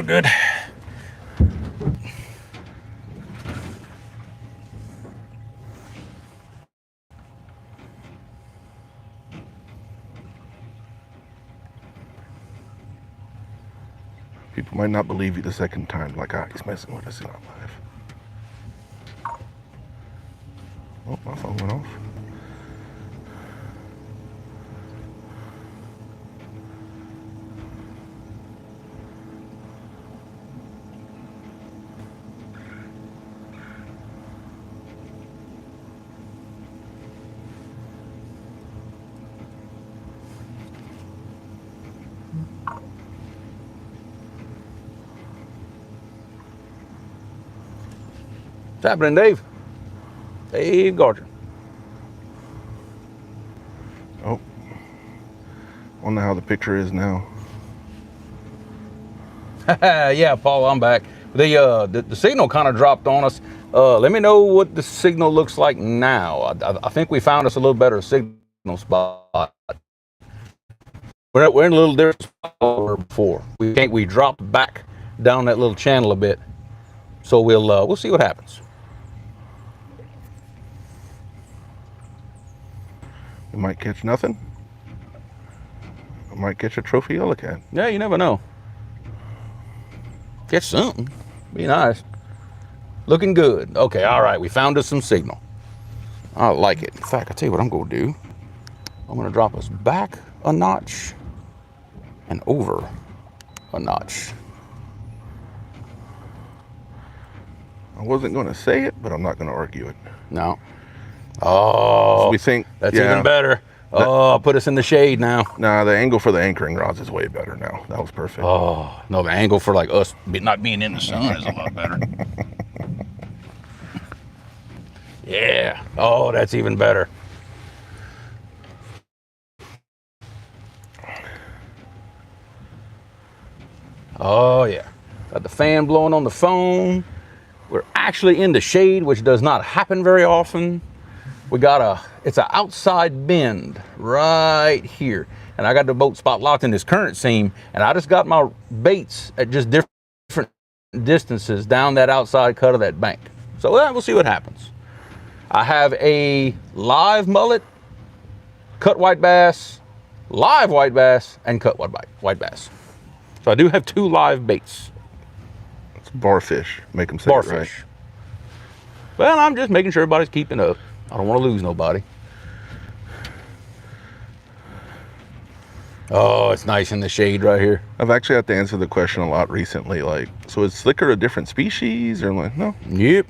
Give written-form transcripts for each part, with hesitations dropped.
good. People might not believe you the second time, like, he's messing with us in our life. Oh, my phone went off. What's happening, Dave? Dave Garger. Oh. Wonder how the picture is now. Yeah, Paul, I'm back. The signal kind of dropped on us. Let me know what the signal looks like now. I think we found us a little better signal spot. We're in a little different spot than we were before. We dropped back down that little channel a bit. So we'll see what happens. We might catch nothing. We might catch a trophy yellow cat. Yeah, you never know. Catch something. Be nice. Looking good. Okay, all right. We found us some signal. I like it. In fact, I'll tell you what I'm going to do. I'm going to drop us back a notch and over a notch. I wasn't going to say it, but I'm not going to argue it. No. Oh, so we think that's even better. Oh, put us in the shade now. Nah, the angle for the anchoring rods is way better now. That was perfect. Oh, no, the angle for like us not being in the sun is a lot better. Yeah. Oh, that's even better. Oh, yeah. Got the fan blowing on the phone. We're actually in the shade, which does not happen very often. We got it's an outside bend right here. And I got the boat spot locked in this current seam, and I just got my baits at just different distances down that outside cut of that bank. So we'll see what happens. I have a live mullet, cut white bass, live white bass, and cut white bass. So I do have 2 live baits. It's barfish. Make them say it right. Barfish. Well, I'm just making sure everybody's keeping up. I don't want to lose nobody. Oh, it's nice in the shade right here. I've actually had to answer the question a lot recently, like, so is slicker a different species? Or I'm like, no. Yep.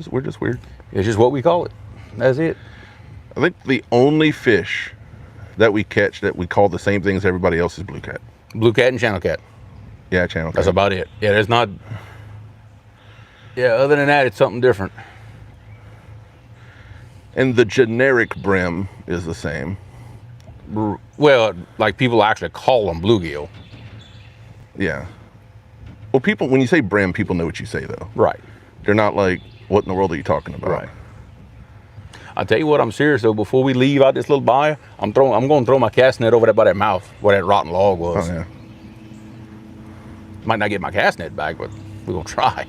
We're just weird. It's just what we call it. That's it. I think the only fish that we catch that we call the same thing as everybody else is blue cat. Blue cat and channel cat. Yeah, channel cat. That's about it. Yeah, there's not... Yeah, other than that, it's something different. And the generic brim is the same. Well, like people actually call them bluegill. Yeah. Well, people, when you say brim, people know what you say, though. Right. They're not like, what in the world are you talking about? Right. I'll tell you what, I'm serious, though. Before we leave out this little bayou, I'm going to throw my cast net over there by that mouth where that rotten log was. Oh, yeah. Might not get my cast net back, but we're going to try.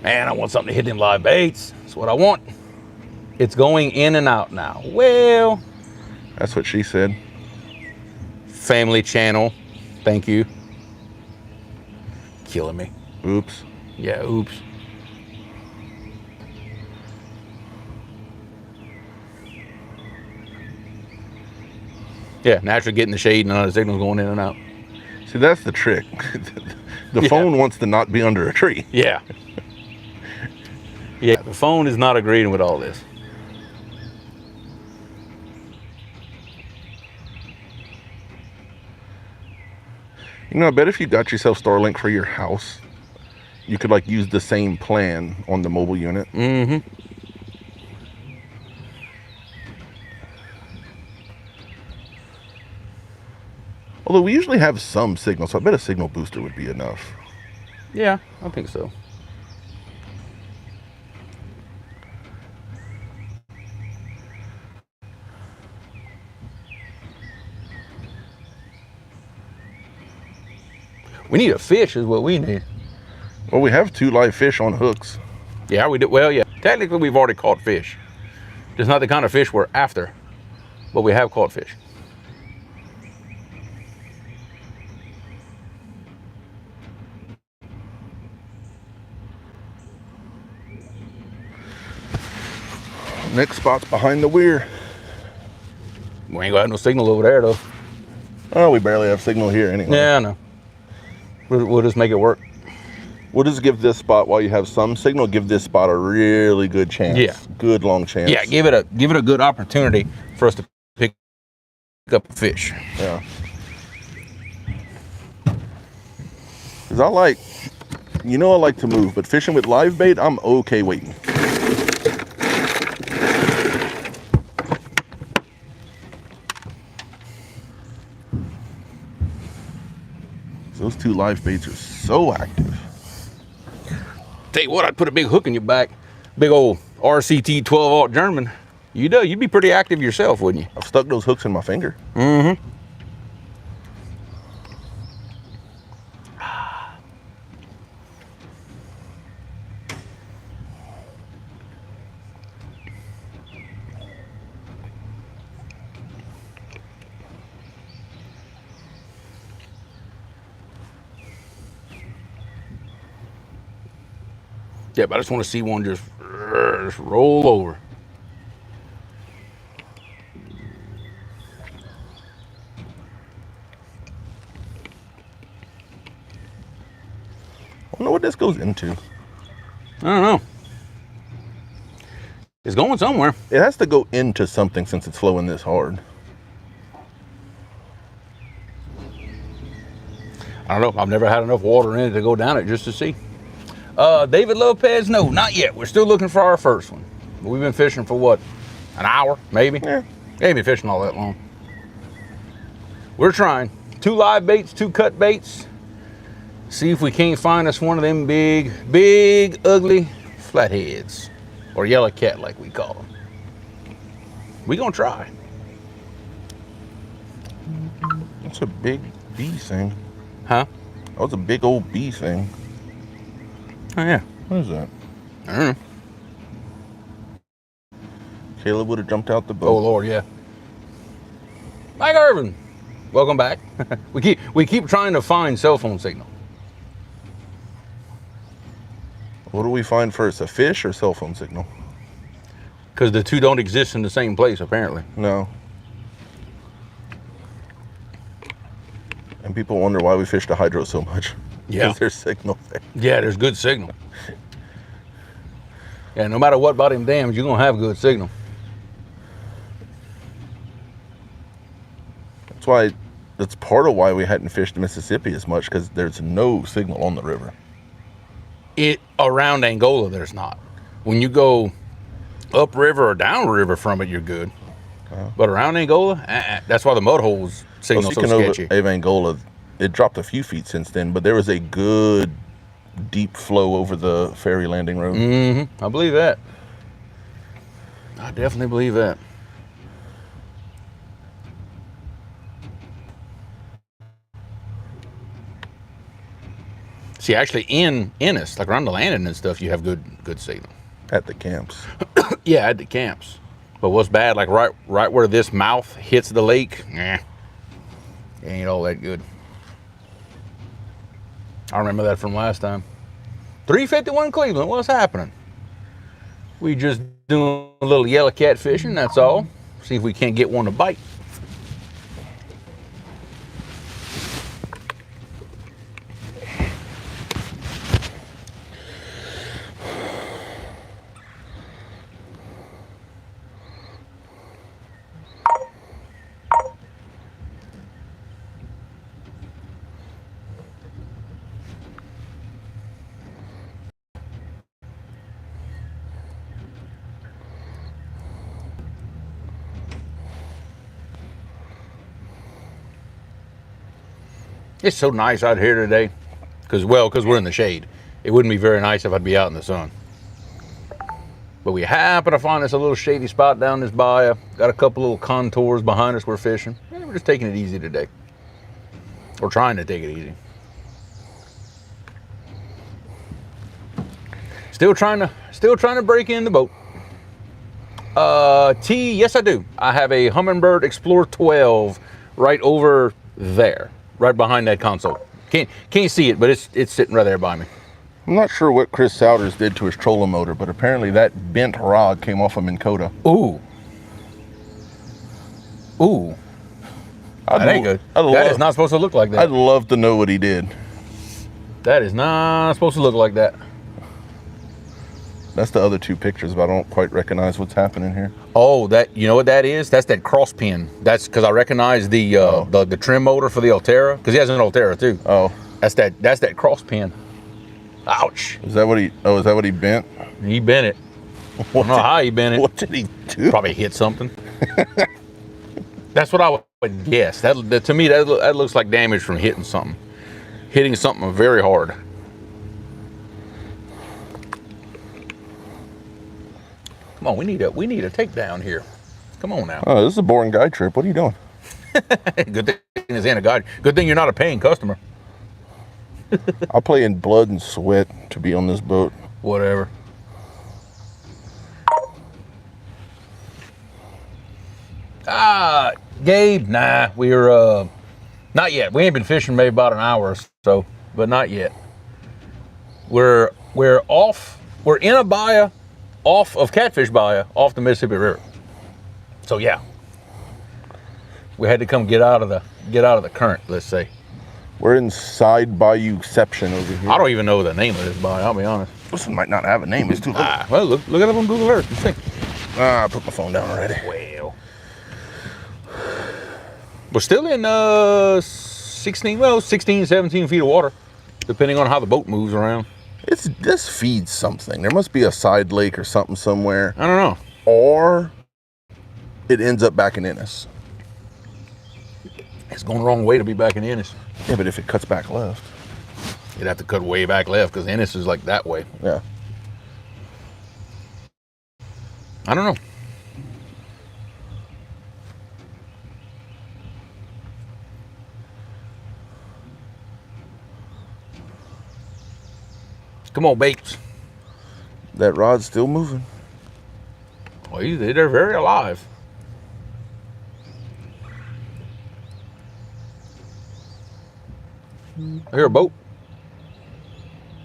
Man, I want something to hit them live baits. That's what I want. It's going in and out now. Well, that's what she said. Family channel. Thank you. Killing me. Oops. Yeah, oops. Yeah, naturally getting the shade and the signal's going in and out. See, that's the trick. The phone wants to not be under a tree. Yeah. Yeah, the phone is not agreeing with all this. You know, I bet if you got yourself Starlink for your house, you could like use the same plan on the mobile unit. Mm-hmm. Although we usually have some signal, so I bet a signal booster would be enough. Yeah, I think so. We need a fish is what we need. Well, we have 2 live fish on hooks. Yeah, we do. Well, yeah. Technically, we've already caught fish. Just not the kind of fish we're after, but we have caught fish. Next spot's behind the weir. We ain't gonna have no signal over there, though. Oh, we barely have signal here anyway. Yeah, I know. We'll just make it work. We'll just give this spot, while you have some signal, give this spot a really good chance. Yeah. Good long chance. Yeah, give it a good opportunity for us to pick up a fish. Yeah. Because I like to move, but fishing with live bait, I'm okay waiting. Those 2 live baits are so active. Tell you what, I'd put a big hook in your back. Big old RCT 12-aught German. You'd be pretty active yourself, wouldn't you? I've stuck those hooks in my finger. Mm-hmm. Yeah, but I just want to see one just roll over. I don't know what this goes into. I don't know. It's going somewhere. It has to go into something since it's flowing this hard. I don't know. I've never had enough water in it to go down it just to see. David Lopez, no, not yet. We're still looking for our first one. We've been fishing for what, an hour, maybe? Yeah. Ain't been fishing all that long. We're trying. 2 live baits, 2 cut baits. See if we can't find us one of them big, ugly flatheads. Or yellow cat, like we call them. We gonna try. That's a big bee thing. Huh? That was a big old bee thing. Oh, yeah. What is that? I don't know. Caleb would have jumped out the boat. Oh, Lord, yeah. Mike Irvin, welcome back. we keep trying to find cell phone signal. What do we find first, a fish or cell phone signal? Because the 2 don't exist in the same place, apparently. No. And people wonder why we fish the hydro so much. Yeah. Because there's signal there. Yeah, there's good signal. Yeah, no matter what about them dams, you're going to have good signal. That's part of why we hadn't fished the Mississippi as much, because there's no signal on the river. Around Angola, there's not. When you go upriver or downriver from it, you're good. But around Angola, that's why the mud holes signal so sketchy. Of Angola, it dropped a few feet since then, but there was a good deep flow over the ferry landing road. Mm-hmm. I believe that. I definitely believe that. See, actually in Ennis, like around the landing and stuff, you have good signal. At the camps. Yeah, at the camps. But what's bad, like right where this mouth hits the lake, ain't all that good. I remember that from last time. 351 Cleveland, what's happening? We just doing a little yellow cat fishing, that's all. See if we can't get one to bite. It's so nice out here today, because we're in the shade. It wouldn't be very nice if I'd be out in the sun. But we happen to find us a little shady spot down this bayou. Got a couple little contours behind us we're fishing. And we're just taking it easy today. We're trying to take it easy. Still trying to break in the boat. Yes I do. I have a Humminbird Explorer 12 right over there, right behind that console. Can't see it, but it's sitting right there by me. I'm not sure what Chris Souders did to his trolling motor, but apparently that bent rod came off a Minn Kota. Ooh. That ain't good. That is not supposed to look like that. I'd love to know what he did. That is not supposed to look like that. That's the other two pictures, but I don't quite recognize what's happening here. Oh, you know what that is? That's that cross pin. That's because I recognize the trim motor for the Altera, because he has an Altera too. Oh. That's that cross pin. Ouch. Is that what he bent? He bent it. I don't know how he bent it. What did he do? Probably hit something. That's what I would guess. To me, that looks like damage from hitting something. Hitting something very hard. Come on, we need a takedown here. Come on now. Oh, this is a boring guide trip. What are you doing? Good thing it's in a guide. Good thing you're not a paying customer. I'll play in blood and sweat to be on this boat. Whatever. Gabe, nah, we're not yet. We ain't been fishing maybe about an hour or so, but not yet. We're off. We're in a bayou off of Catfish Bayou, off the Mississippi River. So yeah, we had to come get out of the current. Let's say we're inside Bayouception over here. I don't even know the name of this bayou. I'll be honest. This one might not have a name. It's too little. Well, look it up on Google Earth. You see. I put my phone down already. Well, we're still in 16, 17 feet of water, depending on how the boat moves around. This feeds something. There must be a side lake or something somewhere. I don't know. Or it ends up back in Ennis. It's going the wrong way to be back in Ennis. Yeah, but if it cuts back left. You'd have to cut way back left because Ennis is like that way. Yeah. I don't know. Come on, Bates. That rod's still moving. Well, they're very alive. I hear a boat.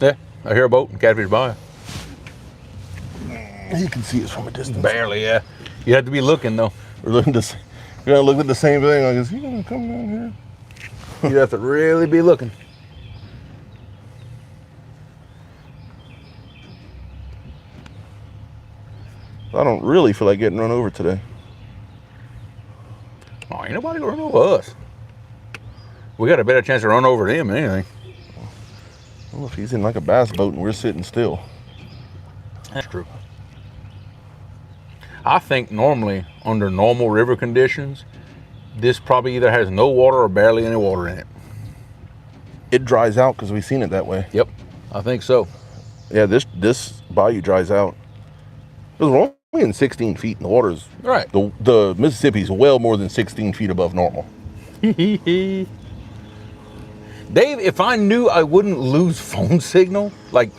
Yeah, I hear a boat in Catfish Bayou. You can see us from a distance. Barely, yeah. You have to be looking though. We're gonna look at the same thing. Like, is he gonna come down here? You have to really be looking. I don't really feel like getting run over today. Oh, ain't nobody gonna run over us. We got a better chance to run over them than anything. Well, if he's in like a bass boat and we're sitting still. That's true. I think normally, under normal river conditions, this probably either has no water or barely any water in it. It dries out because we've seen it that way. Yep, I think so. Yeah, this bayou dries out. Because we're only in 16 feet and the water's... Right. The Mississippi's well more than 16 feet above normal. Dave, if I knew I wouldn't lose phone signal, like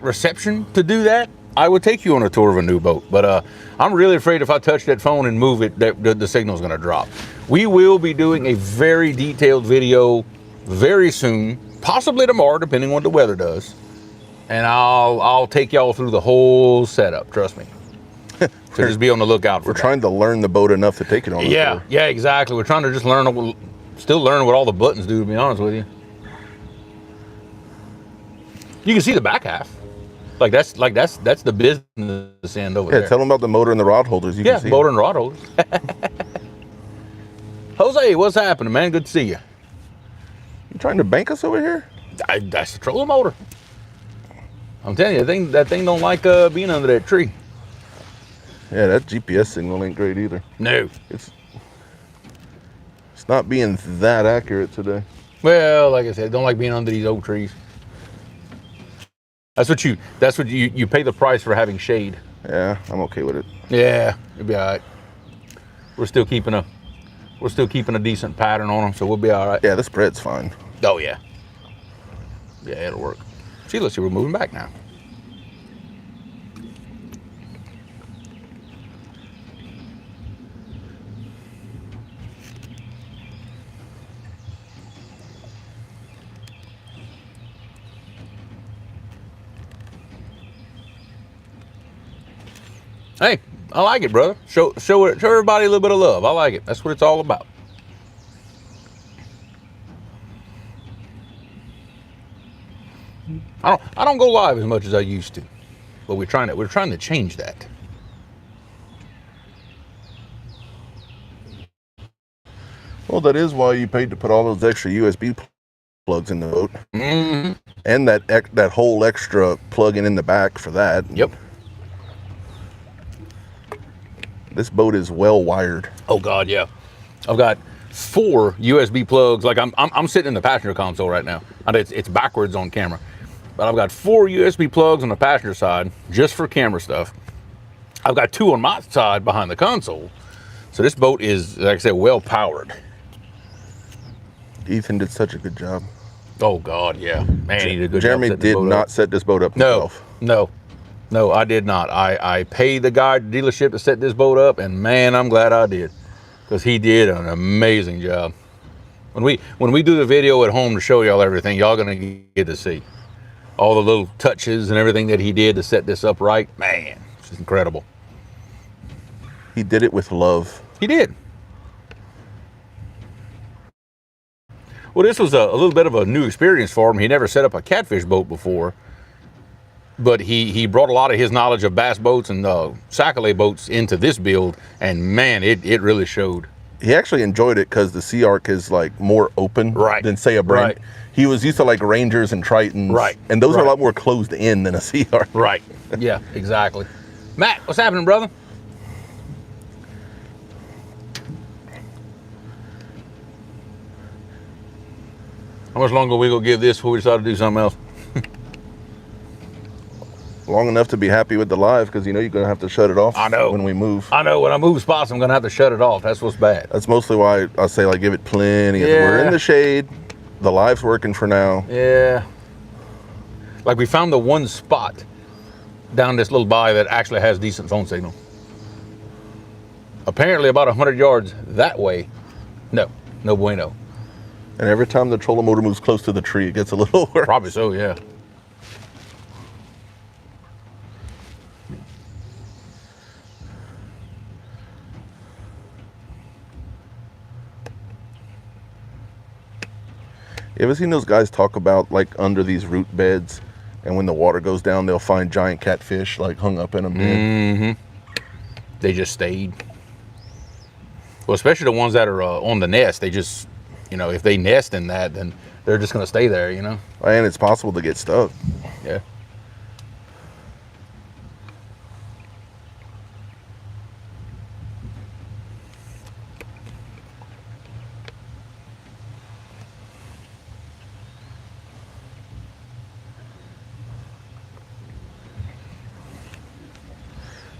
reception to do that, I would take you on a tour of a new boat. But I'm really afraid if I touch that phone and move it, that the signal's gonna drop. We will be doing a very detailed video very soon, possibly tomorrow, depending on what the weather does. And I'll take y'all through the whole setup, trust me. So just be on the lookout for We're trying to learn the boat enough to take it on the tour. Yeah, exactly. We're trying to just still learn what all the buttons do, to be honest with you. You can see the back half. That's the business end over there. Yeah, tell them about the motor and the rod holders. You can see motor and rod holders. Jose, what's happening, man? Good to see you. You trying to bank us over here? That's the trolling motor. I'm telling you, that thing don't like being under that tree. Yeah, that GPS signal ain't great either. No. It's not being that accurate today. Well, like I said, don't like being under these oak trees. That's what you pay the price for having shade. Yeah, I'm okay with it. Yeah, it'll be all right. We're still keeping a decent pattern on them, so we'll be all right. Yeah, the spread's fine. Oh yeah. Yeah, it'll work. See, let's see, we're moving back now. Hey, I like it, brother. Show everybody a little bit of love. I like it. That's what it's all about. I don't go live as much as I used to, but we're trying to change that. Well, that is why you paid to put all those extra USB plugs in the boat, and that whole extra plug-in in the back for that. Yep. This boat is well wired. Oh God, yeah. I've got 4 USB plugs. Like I'm sitting in the passenger console right now. It's backwards on camera, but I've got 4 USB plugs on the passenger side just for camera stuff. I've got 2 on my side behind the console. So this boat is, like I said, well powered. Ethan did such a good job. Oh God, yeah. Man, he did a good job. Jeremy did not set this boat up himself. No, I did not. I paid the guy at the dealership to set this boat up, and man, I'm glad I did, because he did an amazing job. When we do the video at home to show y'all everything, y'all gonna get to see all the little touches and everything that he did to set this up right. Man, it's incredible. He did it with love. He did. Well, this was a little bit of a new experience for him. He never set up a catfish boat before, but he brought a lot of his knowledge of bass boats and sac-a-lait boats into this build, and man, it really showed. He actually enjoyed it because the Sea Arc is like more open than, say, a Brent. Right. He was used to like Rangers and Tritons, and those are a lot more closed in than a Sea Arc. Right. Yeah, exactly. Matt, what's happening, brother? How much longer are we gonna give this before we decide to do something else? Long enough to be happy with the live, because you know you're gonna have to shut it off. I know. When we move. I know, when I move spots, I'm gonna have to shut it off. That's what's bad. That's mostly why I say like give it plenty. We're in the shade. The live's working for now. Yeah. Like we found the one spot down this little bay that actually has decent phone signal. Apparently about 100 yards that way, no bueno. And every time the trolling motor moves close to the tree, it gets a little worse. Probably so, yeah. You ever seen those guys talk about like under these root beds, and when the water goes down, they'll find giant catfish like hung up in them? Mm-hmm. They just stayed. Well, especially the ones that are on the nest. They just, you know, if they nest in that, then they're just going to stay there, you know? And it's possible to get stuck. Yeah.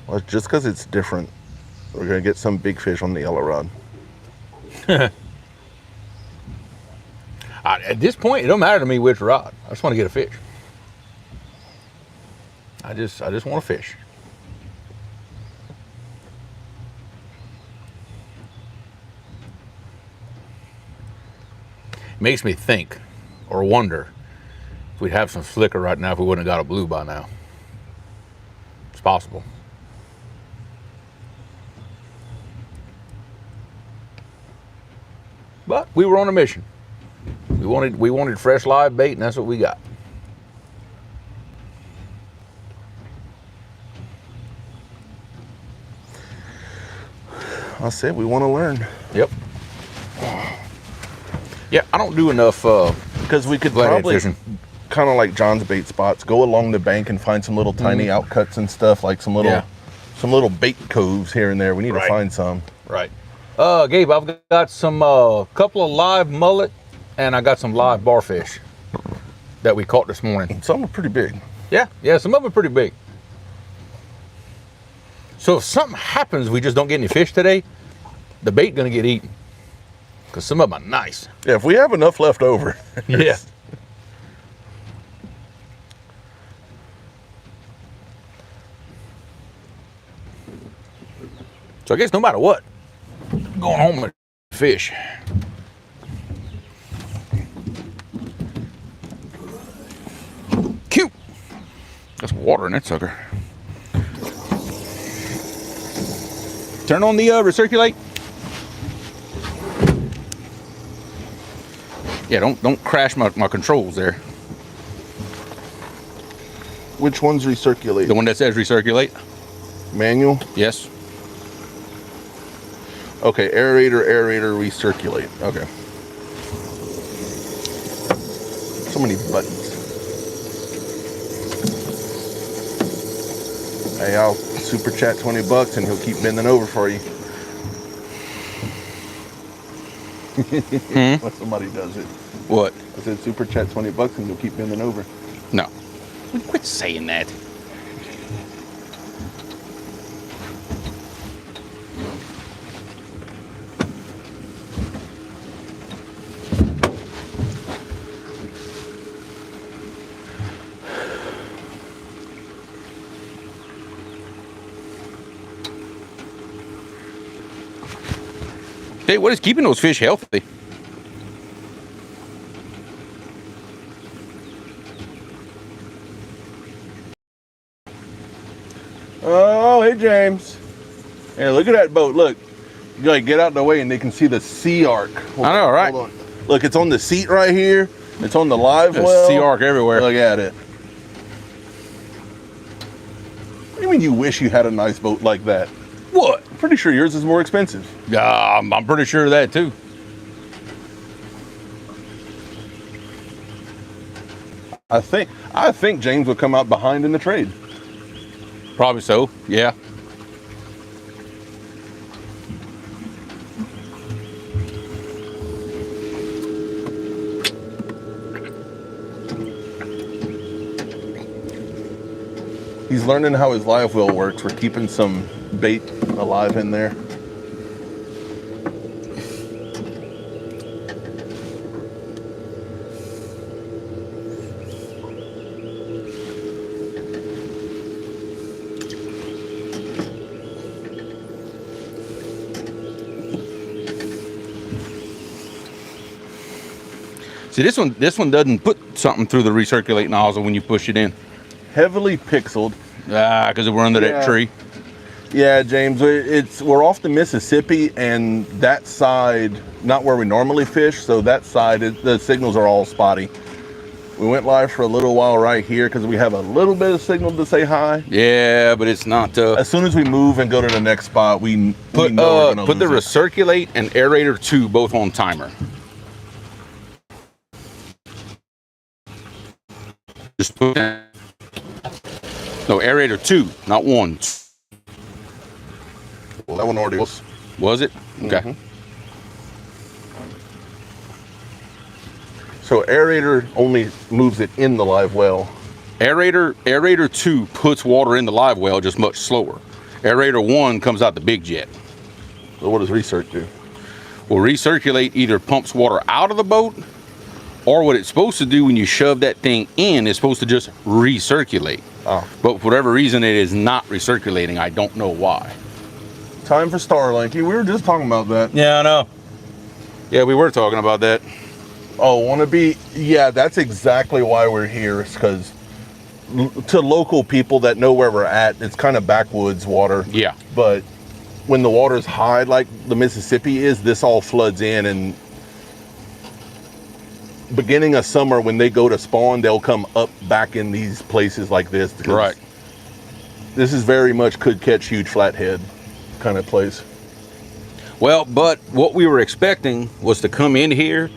Well, just because it's different, we're going to get some big fish on the yellow rod. At this point, it don't matter to me which rod. I just want to get a fish. I just want to fish. Makes me think or wonder if we'd have some flicker right now if we wouldn't have got a blue by now. It's possible. But we were on a mission. We wanted fresh live bait, and that's what we got. I said we want to learn. Yep. Yeah, I don't do enough because we could flathead probably fishing. Kind of like John's bait spots, go along the bank and find some little tiny outcuts and stuff, like some little bait coves here and there. We need to find some. Right. Gabe, I've got some couple of live mullet, and I got some live barfish that we caught this morning. Some are pretty big. Yeah, some of them are pretty big. So if something happens, we just don't get any fish today, the bait gonna get eaten, because some of them are nice. Yeah, if we have enough left over. Yeah. So I guess no matter what, I'm going home and fish. Cute. Got some water in that sucker. Turn on the recirculate. Yeah, don't crash my controls there. Which one's recirculate? The one that says recirculate. Manual? Yes. Okay, aerator, recirculate. Okay. So many buttons. Hey, I'll super chat $20 and he'll keep bending over for you. When somebody does it. What? I said super chat $20 and he'll keep bending over. No. Quit saying that. Hey, what is keeping those fish healthy? Oh, hey, James. Hey, look at that boat. Look. You gotta get out of the way and they can see the sea arc. I know, right? Hold on. Look, it's on the seat right here. It's on the live well. Sea arc everywhere. Look at it. What do you mean you wish you had a nice boat like that? What? I'm pretty sure yours is more expensive. Yeah, I'm pretty sure of that too. I think James would come out behind in the trade. Probably so, yeah. He's learning how his live well works. We're keeping some bait alive in there. See, this one doesn't put something through the recirculate nozzle when you push it in. Heavily pixeled. Ah, because we're under that tree. Yeah, James, we're off the Mississippi, and that side, not where we normally fish, so that side, the signals are all spotty. We went live for a little while right here because we have a little bit of signal to say hi. Yeah, but it's not. As soon as we move and go to the next spot, we know we're gonna put the lose it. recirculate and aerator 2 both on timer. Just put no aerator 2, not 1. Well, that one already was. Was it? Okay. Mm-hmm. So aerator only moves it in the live well. Aerator 2 puts water in the live well, just much slower. Aerator 1 comes out the big jet. So what does recirc do? Well, recirculate either pumps water out of the boat, or what it's supposed to do when you shove that thing in, it's supposed to just recirculate. Oh. But for whatever reason, it is not recirculating. I don't know why. Time for Starlink. We were just talking about that. Yeah, I know. Yeah, we were talking about that. Oh, yeah, that's exactly why we're here. It's because to local people that know where we're at, it's kind of backwoods water. Yeah. But when the water's high, like the Mississippi is, this all floods in, and beginning of summer, when they go to spawn, they'll come up back in these places like this. Right. This is very much could catch huge flathead kind of place. Well, but what we were expecting was to come in here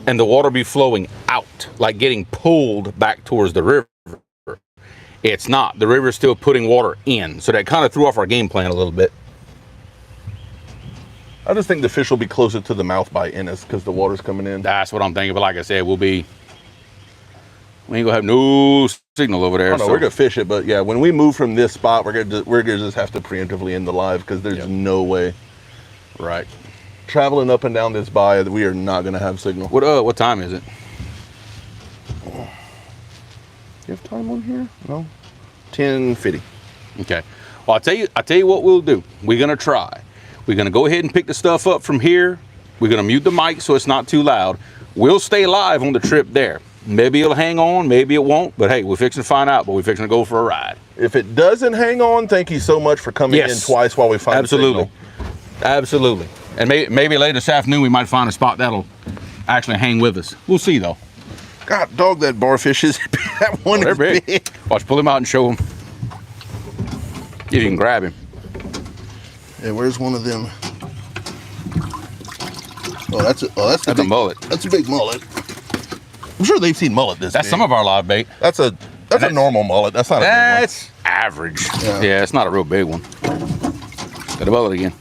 and the water be flowing out, like getting pulled back towards the river. It's not. The river's still putting water in, so that kind of threw off our game plan a little bit. I just think the fish will be closer to the mouth by Ennis because the water's coming in. That's what I'm thinking, but like I said, we ain't gonna have no signal over there. Oh, no, we're gonna fish it, but yeah, when we move from this spot, we're gonna just have to preemptively end the live because there's no way. Right. Traveling up and down this bay, we are not gonna have signal. What time is it? You have time on here? No. 10:50. Okay. Well, I tell you what we'll do. We're gonna try. We're gonna go ahead and pick the stuff up from here. We're gonna mute the mic so it's not too loud. We'll stay live on the trip there. Maybe it'll hang on, maybe it won't, but hey, we're fixing to find out, but we're fixing to go for a ride. If it doesn't hang on, thank you so much for coming in twice while we find absolutely. the signal. Absolutely. And maybe later this afternoon we might find a spot that'll actually hang with us. We'll see though. God, dog, that barfish is that one They're is big. Watch, pull him out and show him. You can grab him. Yeah, where's one of them? Oh, that's That's a mullet. That's a big mullet. I'm sure they've seen mullet this That's big. some of our live bait. That's a normal mullet. That's not a big one. That's average. Yeah, it's not a real big one. Got a mullet again.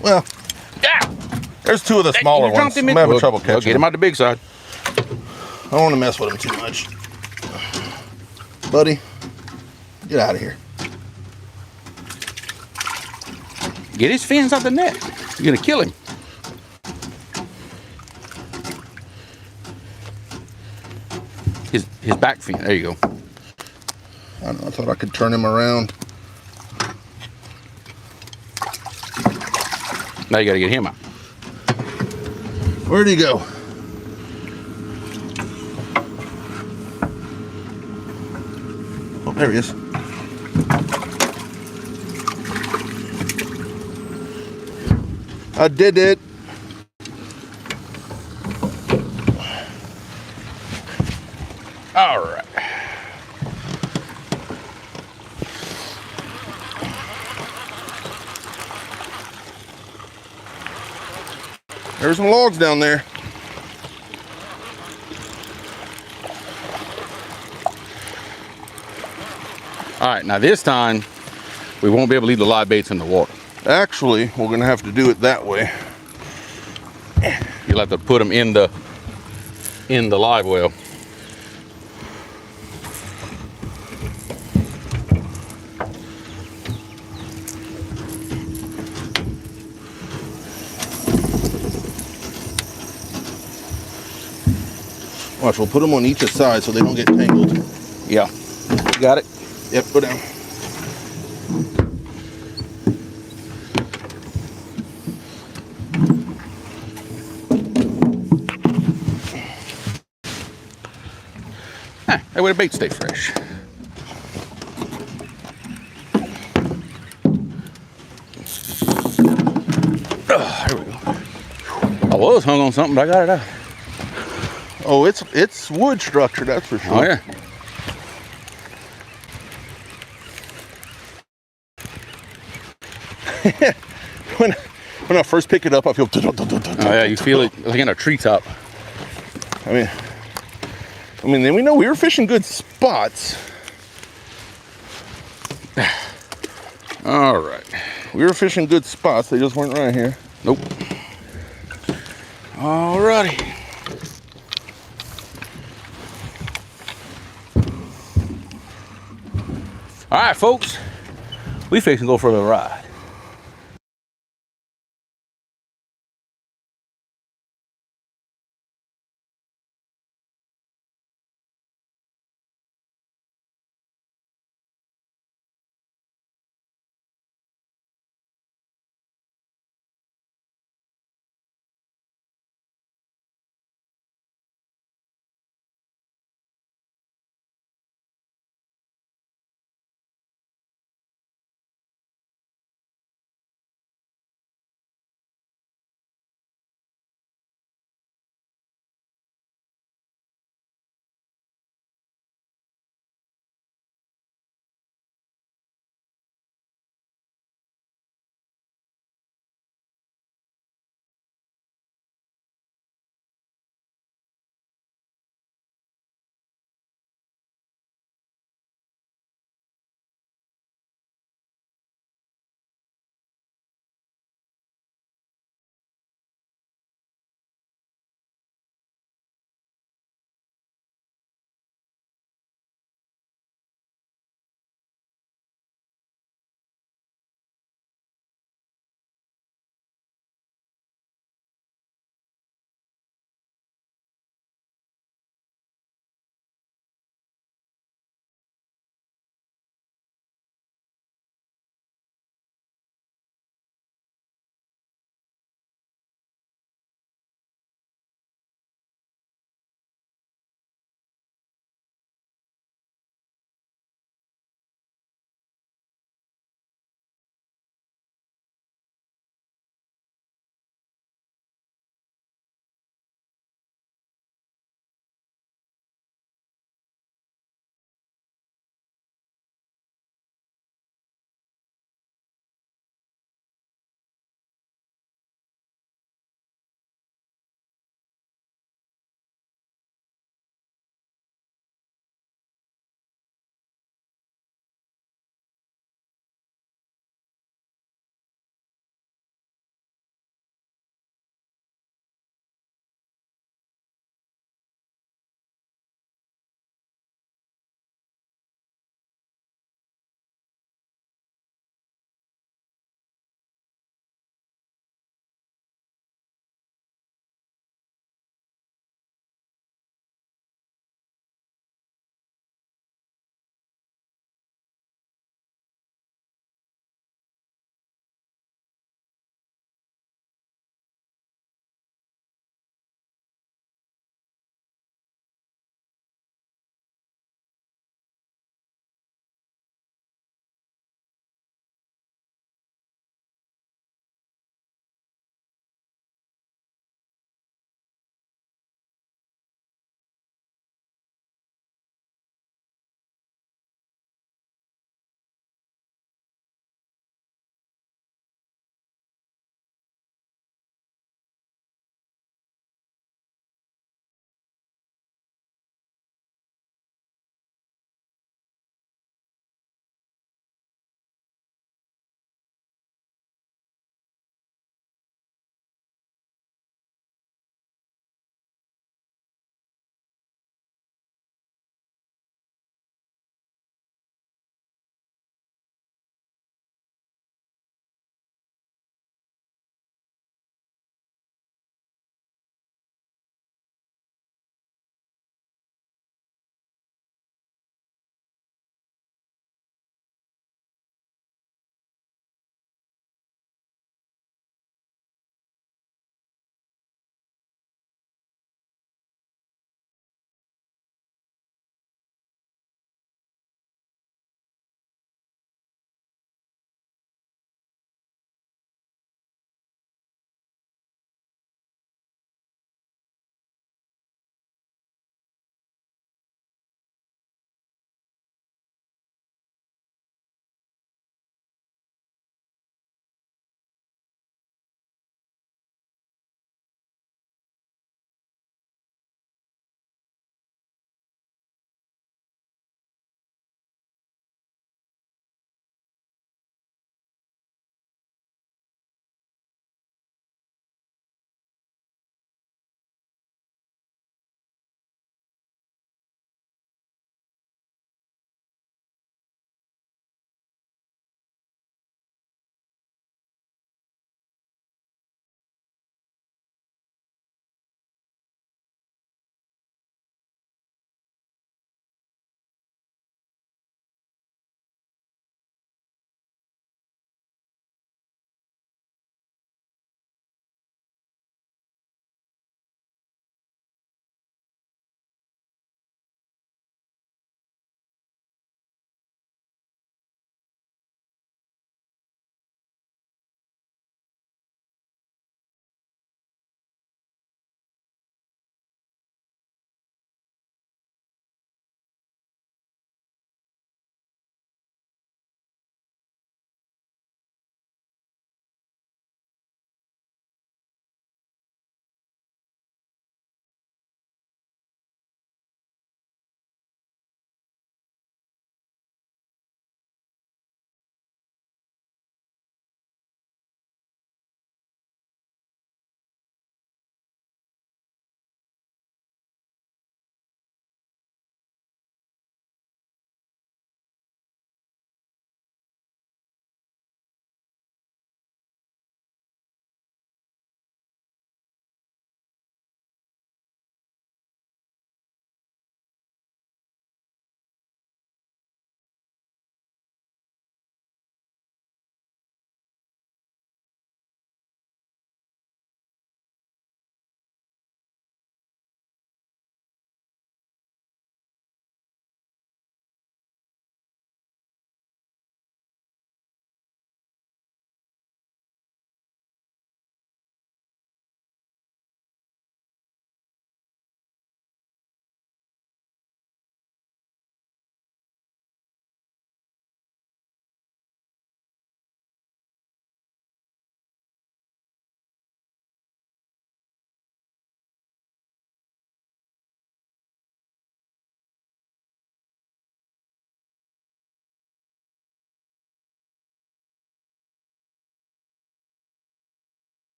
Well, Yeah. there's two of the smaller ones. I'm having trouble catching Get him out the big side. I don't want to mess with them too much. Buddy, get out of here. Get his fins out the net. You're gonna kill him. His back fin. There you go. I don't know, I thought I could turn him around. Now you gotta get him out. Where'd he go? Oh, there he is. I did it. All right. There's some logs down there. All right, now this time we won't be able to leave the live baits in the water. Actually, we're gonna have to do it that way. You'll have to put them in the live well. Watch, we'll put them on each side so they don't get tangled. Yeah. Got it? Yep, go down. That way the bait stay fresh. Here we go. I was hung on something, but I got it out. Oh, it's wood structure, that's for sure. Oh yeah. When I first pick it up, I feel. Oh yeah, you feel it like in a treetop. I mean, then we know we were fishing good spots. All right. We were fishing good spots. They just weren't right here. Nope. All righty. All right, folks. We fixing to go for a little ride.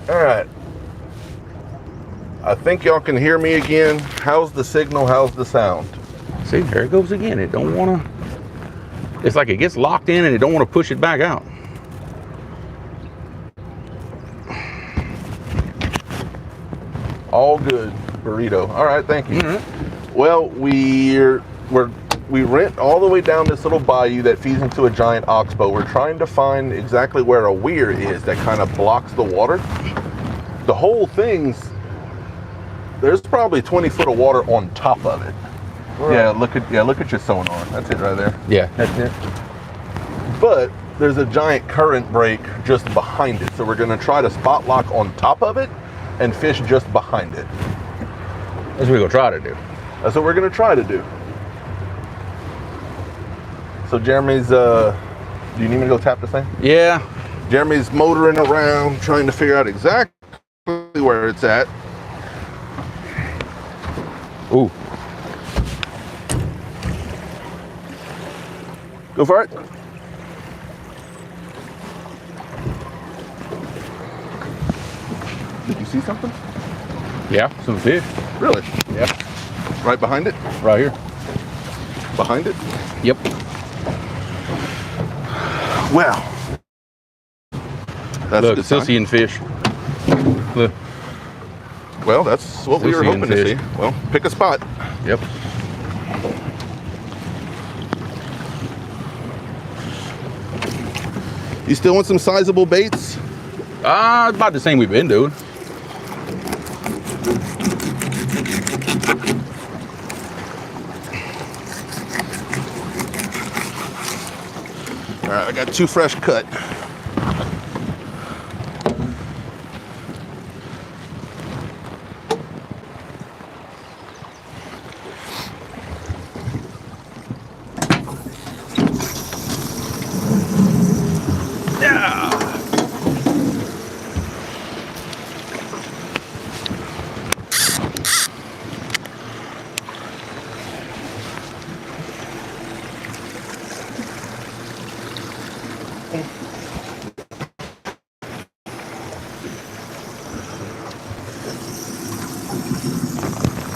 All right. I think y'all can hear me again. How's the signal? How's the sound? See, there it goes again. It don't want to. It's like it gets locked in and it don't want to push it back out. All good, burrito. All right, thank you. Mm-hmm. Well, we rent all the way down this little bayou that feeds into a giant oxbow. We're trying to find exactly where a weir is that kind of blocks the water. The whole thing's, there's probably 20 foot of water on top of it. Right. Yeah, look at your sonar. That's it right there. Yeah, that's it. But there's a giant current break just behind it. So we're gonna try to spot lock on top of it and fish just behind it. That's what we're gonna try to do. That's what we're gonna try to do. So Jeremy's, do you need me to go tap this thing? Yeah. Jeremy's motoring around trying to figure out exactly where it's at. Ooh. Go for it. Did you see something? Yeah, some fish. Really? Yeah. Right behind it? Right here. Behind it? Yep. Wow. That's Look, a still sign. seeing fish. Look. Well, that's what we were hoping to see. Well, pick a spot. Yep. You still want some sizable baits? About the same we've been doing. All right, I got 2 fresh cut.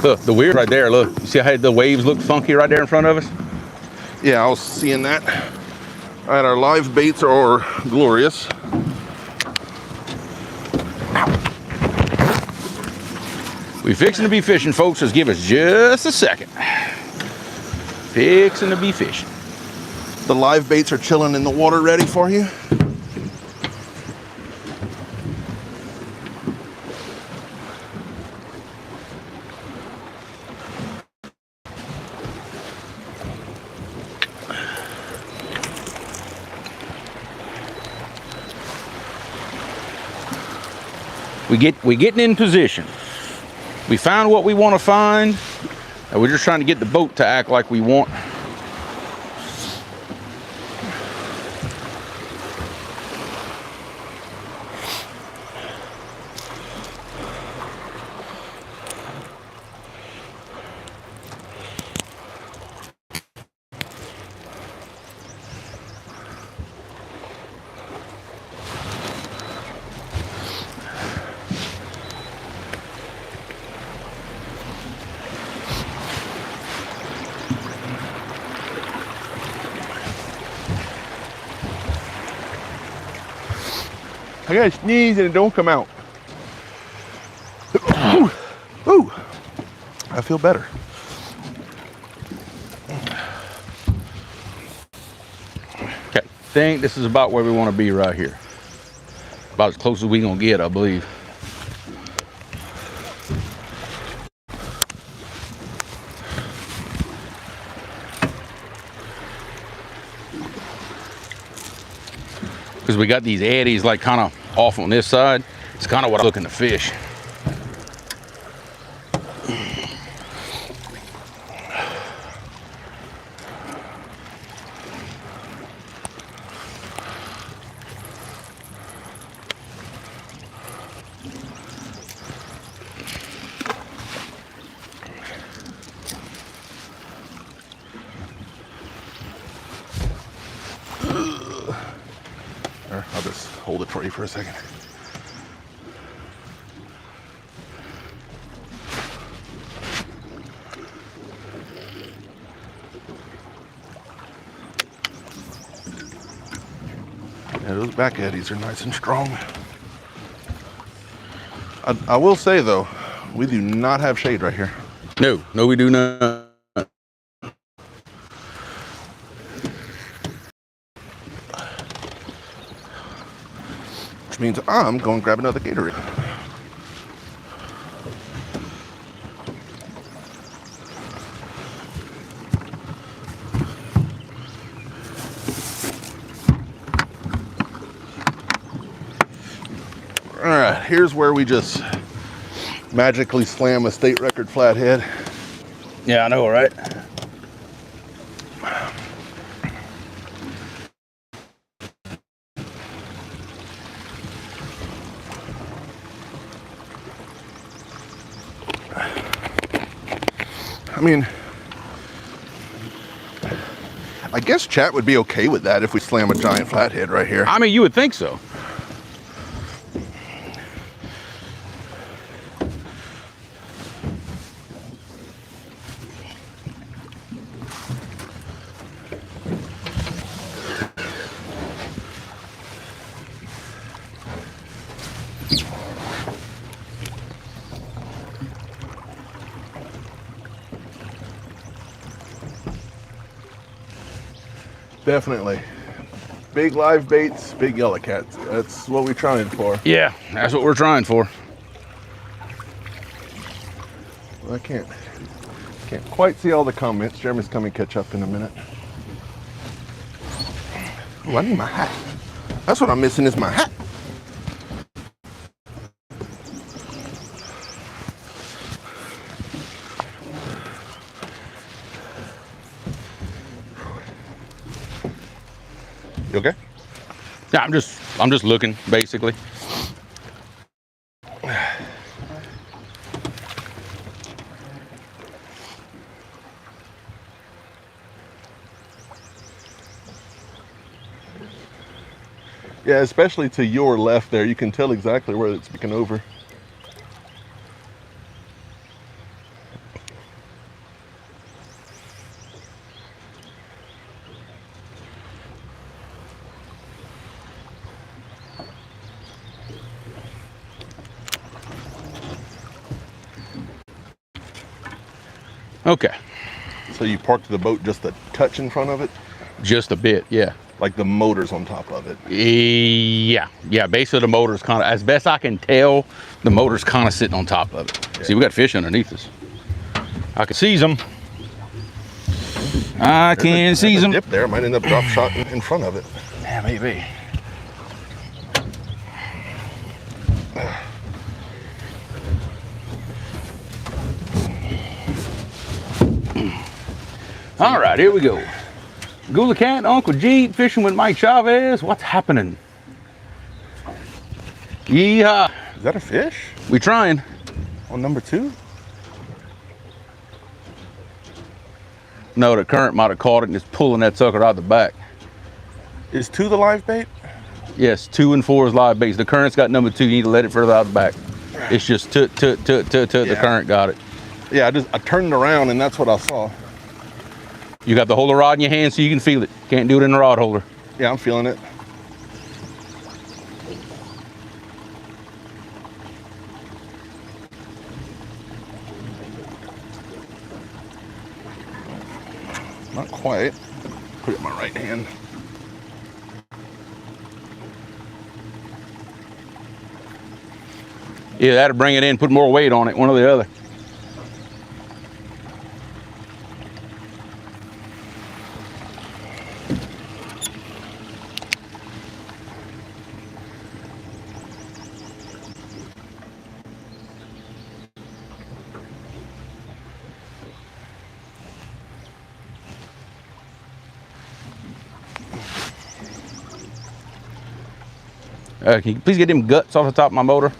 Look, the weir right there. Look, you see how the waves look funky right there in front of us? Yeah, I was seeing that. All right, our live baits are glorious. We fixing to be fishing, folks. Just give us just a second. Fixing to be fishing. The live baits are chilling in the water ready for you. We getting in position. We found what we want to find, and we're just trying to get the boat to act like we want. I gotta sneeze and it don't come out. Ooh. Ooh. I feel better. Okay, think this is about where we want to be right here. About as close as we gonna get, I believe. Because we got these eddies like kind of off on this side. It's kind of what I'm looking to fish. I'll just hold it for you for a second. Yeah, those back eddies are nice and strong. I will say though, we do not have shade right here. No, no, we do not. Which means I'm going to grab another Gatorade. All right, here's where we just magically slam a state record flathead. Yeah, I know, right? I mean, I guess chat would be okay with that if we slam a giant flathead right here. I mean, you would think so. Definitely. Big live baits, big yellow cats. That's what we're trying for. Yeah, that's what we're trying for. Well, I can't quite see all the comments. Jeremy's coming catch up in a minute. Oh, I need my hat. That's what I'm missing is my hat. You okay? Yeah, I'm just looking, basically. Yeah, especially to your left there, you can tell exactly where it's picking over. Okay. So you parked the boat just a touch in front of it? Just a bit, yeah. Like the motor's on top of it? Yeah. Basically, the motor's kind of, as best I can tell, the motor's kind of sitting on top of it. Yeah. See, we got fish underneath us. I can seize them. I can seize them. Dip there, might end up drop shot in front of it. Yeah, maybe. All right, here we go. Gula Cat, Uncle Jeep, fishing with Mike Chavez. What's happening? Yeehaw. Is that a fish? We trying. On number 2? No, the current might have caught it and it's pulling that sucker out the back. Is 2 the live bait? Yes, 2 and 4 is live baits. The current's got number 2. You need to let it further out the back. It's just the current got it. Yeah, I turned around and that's what I saw. You got the holder rod in your hand so you can feel it. Can't do it in the rod holder. Yeah, I'm feeling it. Not quite. Put it in my right hand. Yeah, that'll bring it in, put more weight on it, one or the other. Can you please get them guts off the top of my motor?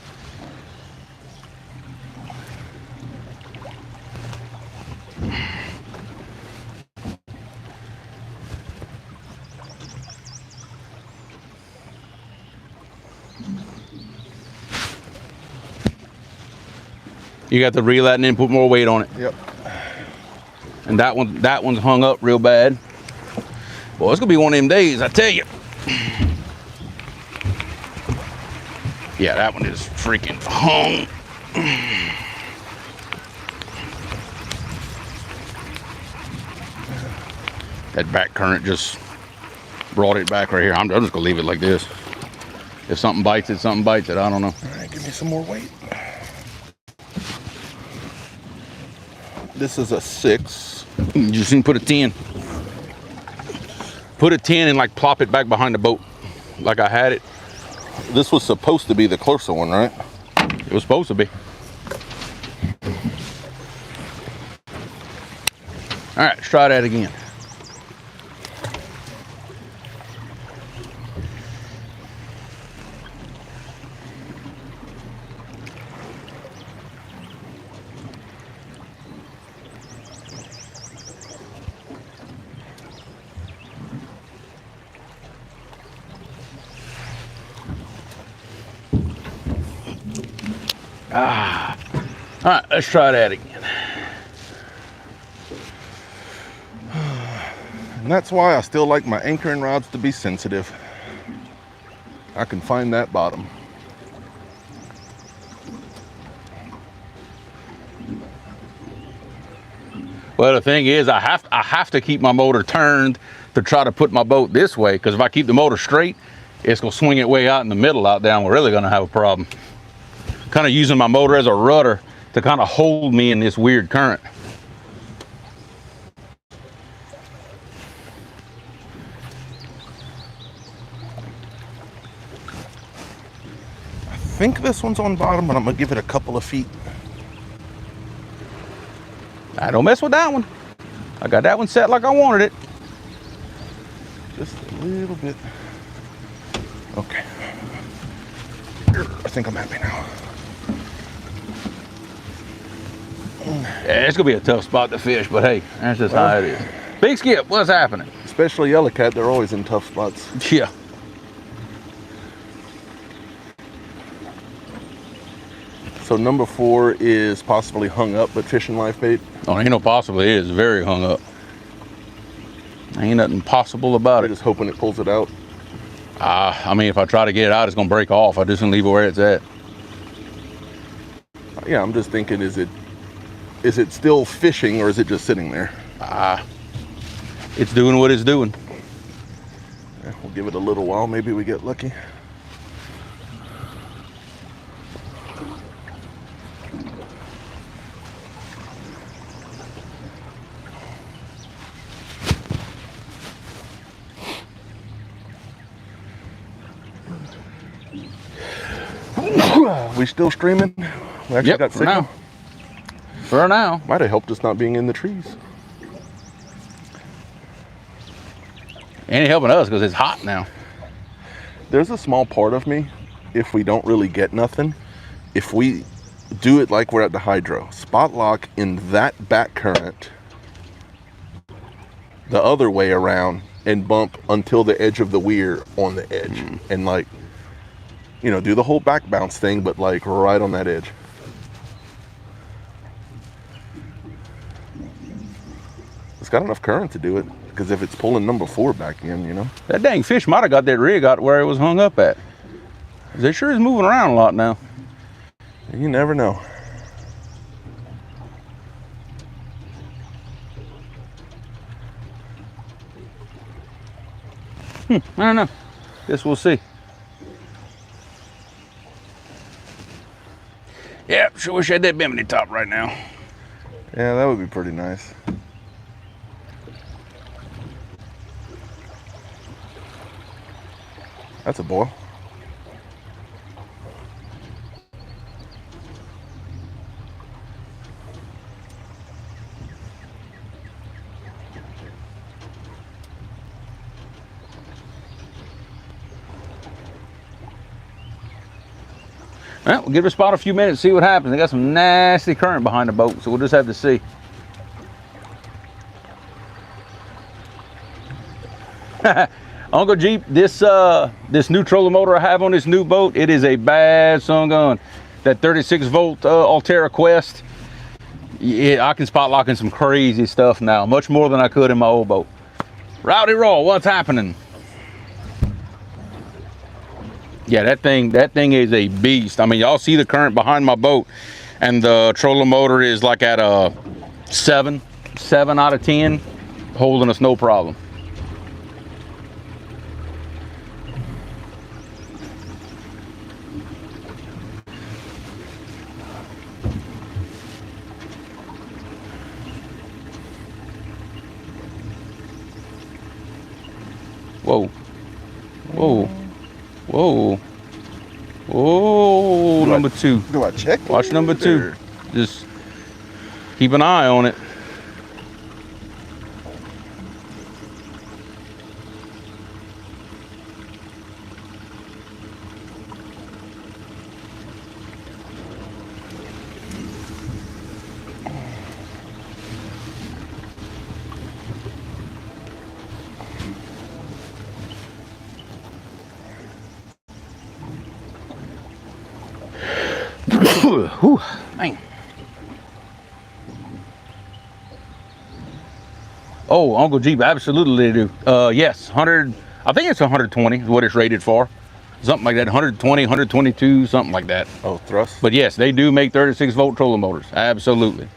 You got to reel that and put more weight on it. Yep. And that one's hung up real bad. Well, it's gonna be one of them days, I tell you. Yeah, that one is freaking hung. That back current just brought it back right here. I'm just gonna leave it like this. If something bites it, something bites it. I don't know. All right, give me some more weight. This is a 6. You just need to put a 10. Put a 10 and like plop it back behind the boat, like I had it. This was supposed to be the closer one, right? It was supposed to be. All right, let's try that again. Ah, all right, let's try that again. And that's why I still like my anchoring rods to be sensitive. I can find that bottom. Well, the thing is, I have to keep my motor turned to try to put my boat this way, because if I keep the motor straight, it's gonna swing it way out in the middle out there, and we're really gonna have a problem. Kind of using my motor as a rudder to kind of hold me in this weird current. I think this one's on bottom, but I'm gonna give it a couple of feet. I don't mess with that one. I got that one set like I wanted it. Just a little bit. Okay. I think I'm happy now. Yeah, it's gonna be a tough spot to fish, but hey, that's just how it is. Big Skip, what's happening? Especially yellow cat, they're always in tough spots. Yeah. So number 4 is possibly hung up, but fishing live bait. Oh, ain't no possible. It is very hung up. Ain't nothing possible about I'm it. just hoping it pulls it out. I mean, if I try to get it out, it's gonna break off. I just gonna leave it where it's at. Yeah, I'm just thinking, is it still fishing or is it just sitting there? It's doing what it's doing. Yeah, we'll give it a little while. Maybe we get lucky. We still streaming? We actually got for signal. now. For now. Might have helped us not being in the trees. Ain't helping us because it's hot now. There's a small part of me, if we don't really get nothing, if we do it like we're at the hydro, spot lock in that back current the other way around and bump until the edge of the weir on the edge. And like, you know, do the whole back bounce thing, but like right on that edge. It's got enough current to do it, because if it's pulling number 4 back in, you know. That dang fish might have got that rig out where it was hung up at. It sure is moving around a lot now. You never know. I don't know. Guess we'll see. Yeah, sure wish I had that bimini top right now. Yeah, that would be pretty nice. That's a boil. Well, we'll give the spot a few minutes, see what happens. They got some nasty current behind the boat, so we'll just have to see. Uncle Jeep, this new trolling motor I have on this new boat, it is a bad son gun. That 36 volt Altera Quest, yeah, I can spot lock in some crazy stuff now, much more than I could in my old boat. Rowdy Raw, what's happening? Yeah, that thing is a beast. I mean, y'all see the current behind my boat, and the trolling motor is like at a 7 out of 10, holding us no problem. Whoa, whoa, whoa, whoa! Number 2. Do I check? Watch number 2. Just keep an eye on it. Whew, man. Oh, Uncle Jeep, absolutely they do. Yes, 100, I think it's 120 is what it's rated for. Something like that, 120, 122, something like that. Oh, thrust. But yes, they do make 36 volt trolling motors, absolutely.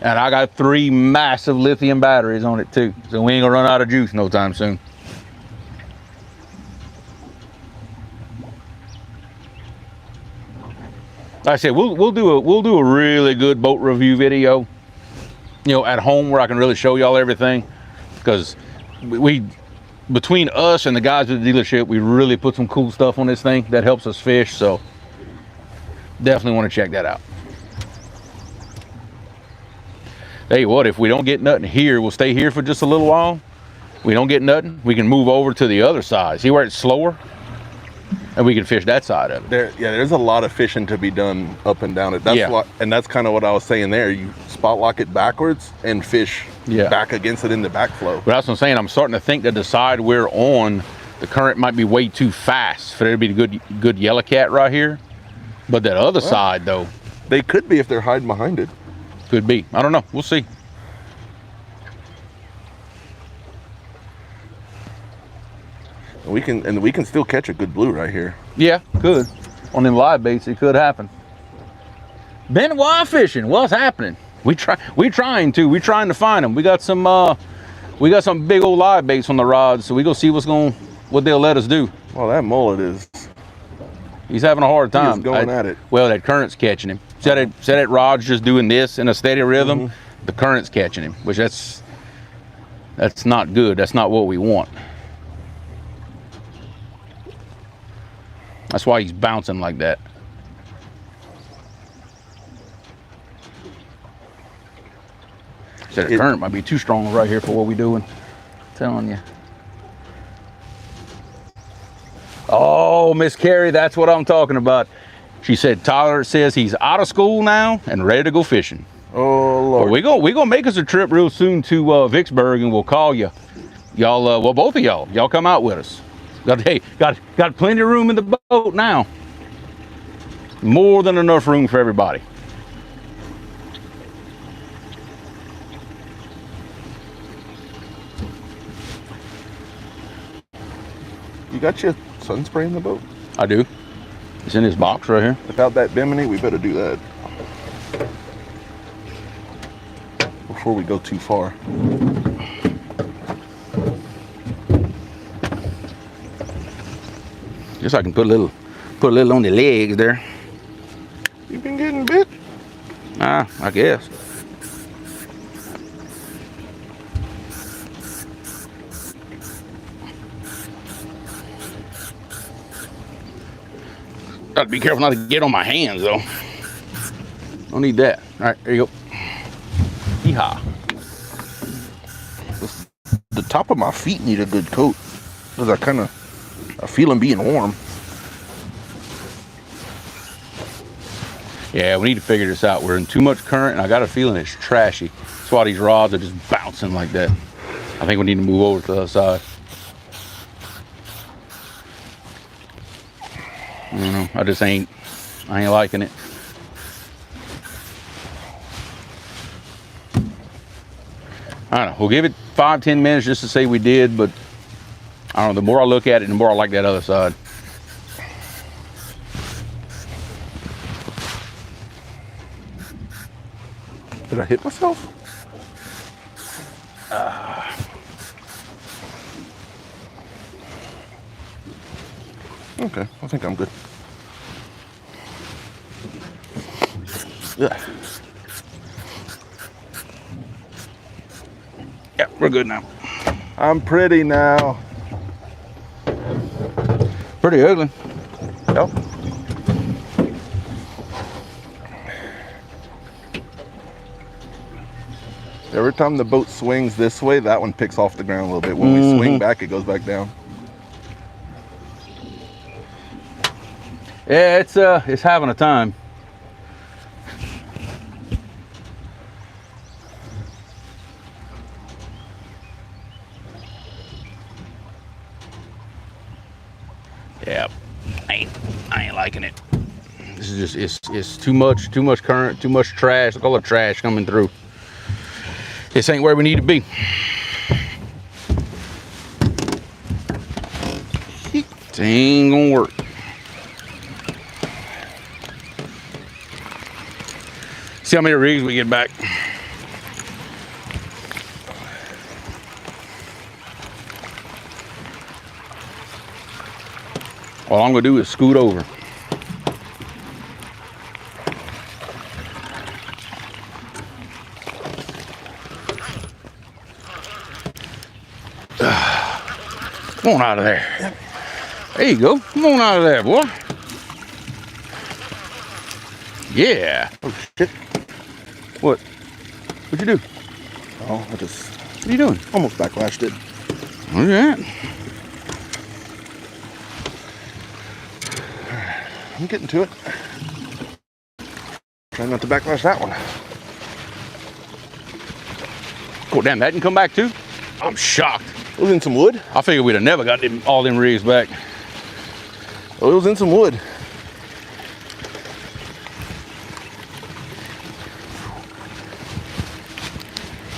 And I got 3 massive lithium batteries on it too, so we ain't gonna run out of juice no time soon. Like I said, we'll do a really good boat review video, you know, at home where I can really show y'all everything, because we between us and the guys at the dealership, we really put some cool stuff on this thing that helps us fish. So definitely want to check that out. Tell you what, if we don't get nothing here, we'll stay here for just a little while. We don't get nothing, we can move over to the other side. See where it's slower? And we can fish that side of it. There's a lot of fishing to be done up and down it. That's what, and that's kind of what I was saying there. You spot lock it backwards and fish back against it in the backflow. But that's what I'm saying. I'm starting to think that the side we're on, the current might be way too fast for there to be the good yellow cat right here. But that other side though, they could be if they're hiding behind it. Could be. I don't know. We'll see. We can still catch a good blue right here. Yeah, could. On them live baits, it could happen. Been wild fishing. What's happening? We're trying to find them. We got some big old live baits on the rods, so we go see what they'll let us do. Well, that mullet is. He's having a hard time. He's going at it. Well, that current's catching him. Said that rod's just doing this in a steady rhythm. The current's catching him, which that's not good. That's not what we want. That's why he's bouncing like that. Said the current might be too strong right here for what we're doing. I'm telling you. Oh, Miss Carrie, that's what I'm talking about. She said Tyler says he's out of school now and ready to go fishing. Oh Lord. Well, we gonna make us a trip real soon to Vicksburg, and we'll call you. Y'all, well, both of y'all come out with us. Got plenty of room in the boat now. More than enough room for everybody. You got your sun spray in the boat? I do. It's in this box right here. Without that bimini, we better do that before we go too far. Just so I can put a little on the legs there. You been getting bit? Ah, I guess. Gotta be careful not to get on my hands though. Don't need that. All right, there you go. Yeehaw. The top of my feet need a good coat because I feel them being warm. Yeah, we need to figure this out. We're in too much current, and I got a feeling it's trashy. That's why these rods are just bouncing like that. I think we need to move over to the other side. I don't know. I ain't liking it. I don't know. We'll give it 5-10 minutes just to say we did, but I don't know. The more I look at it, the more I like that other side. Did I hit myself? Okay, I think I'm good. Yeah. Yeah, we're good now. I'm pretty now. Pretty ugly. Yep. Every time the boat swings this way, that one picks off the ground a little bit. When we swing back, it goes back down. Yeah, it's having a time. Yeah, I ain't liking it. This is just it's too much current, too much trash. Look at all the trash coming through. This ain't where we need to be. It ain't gonna work. See how many rigs we get back. All I'm gonna do is scoot over. Come on out of there. There you go. Come on out of there, boy. Yeah. Oh shit. What? What'd you do? Oh, I just What are you doing? almost backlashed it. Look at that. I'm getting to it. Trying not to backlash that one. Oh, damn, that didn't come back too? I'm shocked. It was in some wood. I figured we'd have never got all them rigs back. Oh, it was in some wood.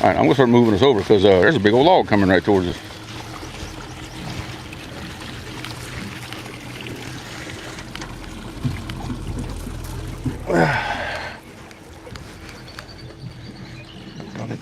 All right, I'm gonna start moving us over because there's a big old log coming right towards us. Got it.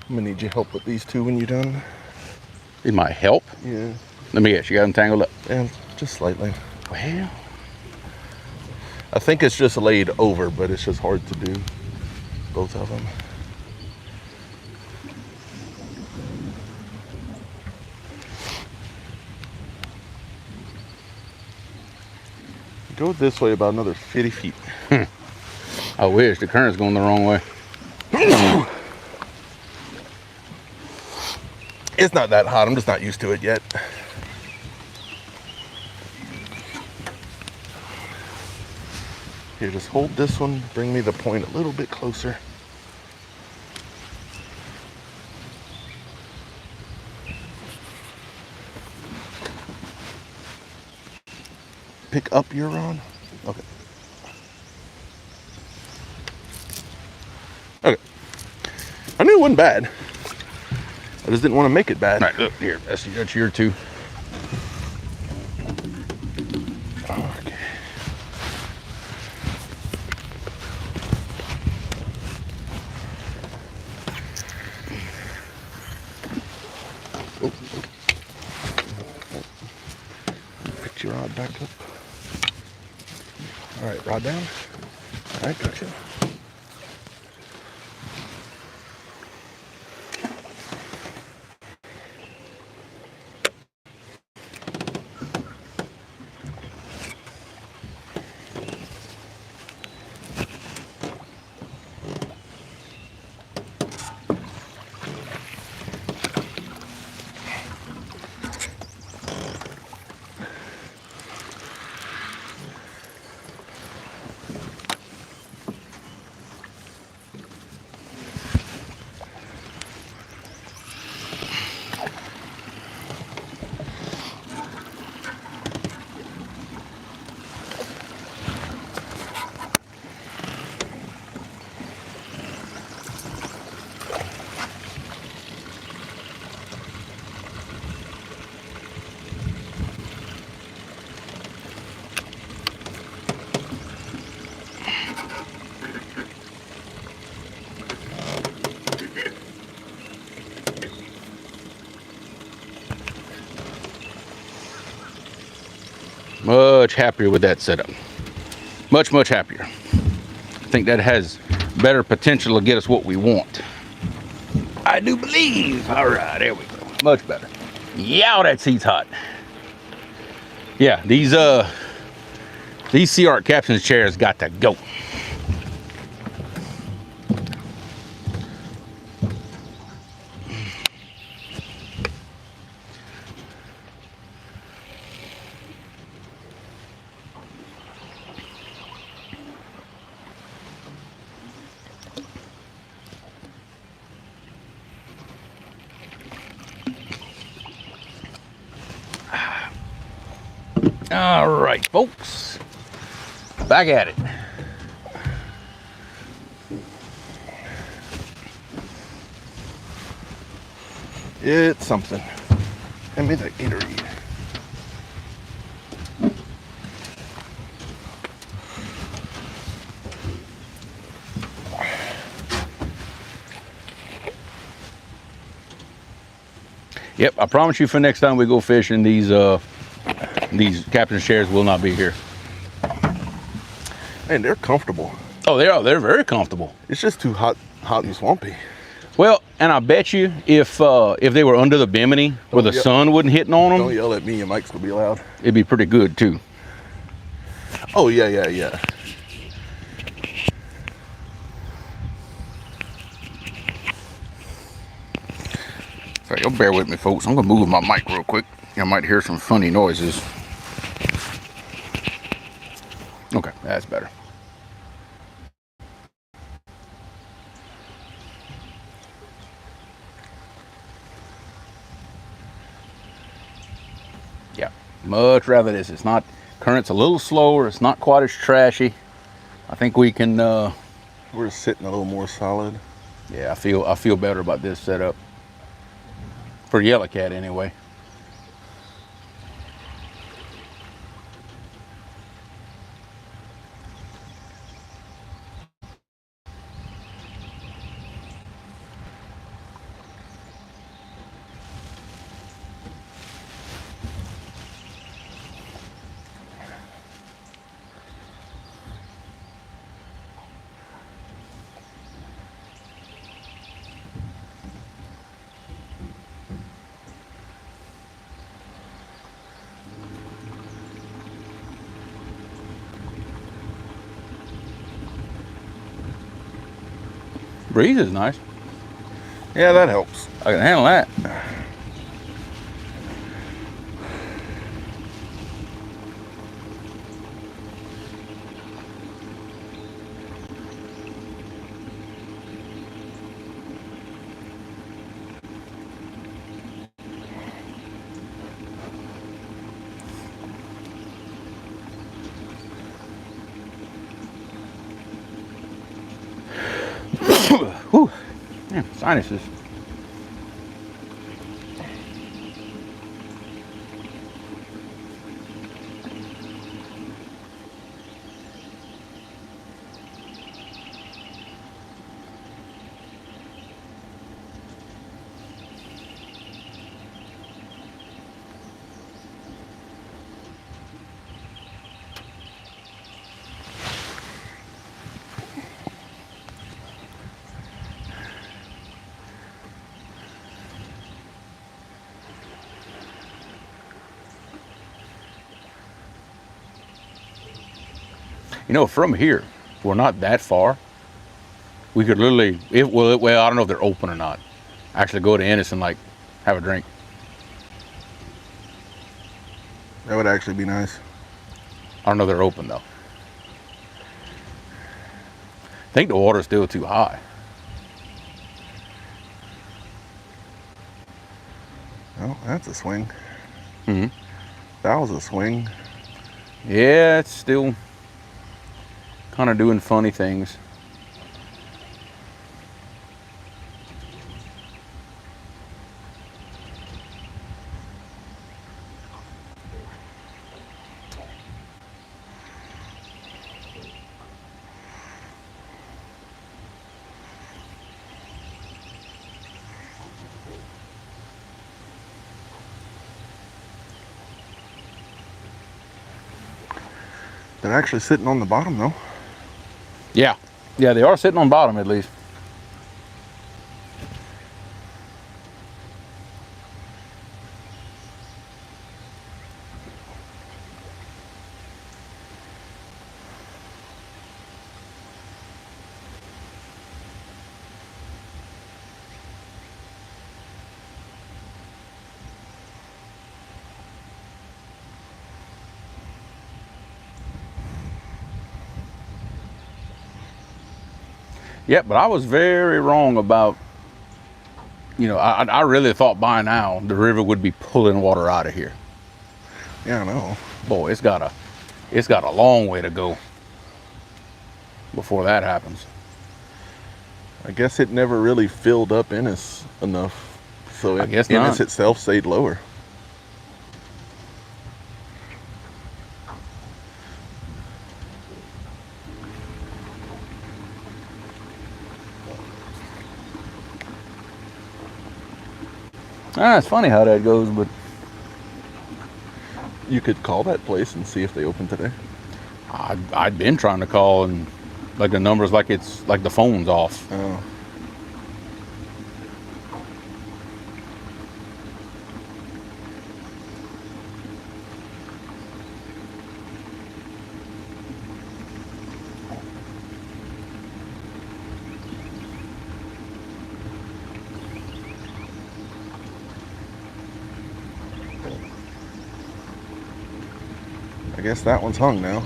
I'm gonna need your help with these two when you're done. It might help. Yeah. Let me guess, you got them tangled up. And just slightly. Well, I think it's just laid over, but it's just hard to do. Both of them. Go this way about another 50 feet. I wish the current's going the wrong way. It's not that hot. I'm just not used to it yet. Here, just hold this one. Bring me the point a little bit closer. Pick up your rod. Okay. Okay. I knew it wasn't bad. I just didn't want to make it bad. All right, look here. That's your two. Okay. Oh. Pick your rod back up. All right, rod down. All right, gotcha. much happier with that setup. Much, much happier. I think that has better potential to get us what we want. I do believe. All right, there we go. Much better. Yeah, that seat's hot. Yeah, these Sea Art captain's chairs got to go. All right, folks, back at it. It's something. Hand me that Gatorade. Yep, I promise you for next time we go fishing, these captain's chairs will not be here. Man, they're comfortable. Oh, they are. They're very comfortable. It's just too hot and swampy. Well, and I bet you if they were under the bimini where the sun wasn't hitting on them, don't yell at me. Your mic's gonna be loud. it'd be pretty good too. Oh yeah. So you'll bear with me, folks. I'm gonna move my mic real quick. You might hear some funny noises. Okay, that's better. Yeah, much rather this. It's not, current's a little slower. It's not quite as trashy. I think we can. We're sitting a little more solid. Yeah, I feel better about this setup. For Yellow Cat, anyway. Breeze is nice. Yeah, that helps. I can handle that. Whew. Yeah, sinuses. You know, from here, we're not that far. We could literally, well, I don't know if they're open or not. Actually go to Ennis and like have a drink. That would actually be nice. I don't know if they're open though. I think the water's still too high. Oh, that's a swing. Mm-hmm. That was a swing. Yeah, it's still kind of doing funny things. They're actually sitting on the bottom though. Yeah. Yeah, they are sitting on bottom at least. Yeah, but I was very wrong about, you know, I really thought by now the river would be pulling water out of here. Yeah, I know. Boy, it's got a long way to go before that happens. I guess it never really filled up Ennis enough, so I guess Ennis not. itself stayed lower. Ah, it's funny how that goes, but You could call that place and see if they open today. I'd been trying to call and like the numbers like it's like the phone's off. Oh. I guess that one's hung now.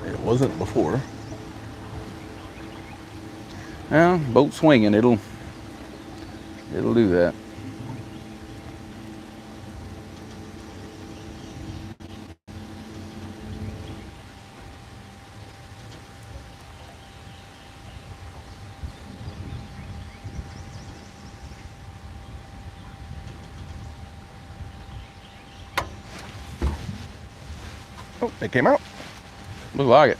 It wasn't before. Yeah, boat swinging, it'll do that. Oh, it came out. Look like it.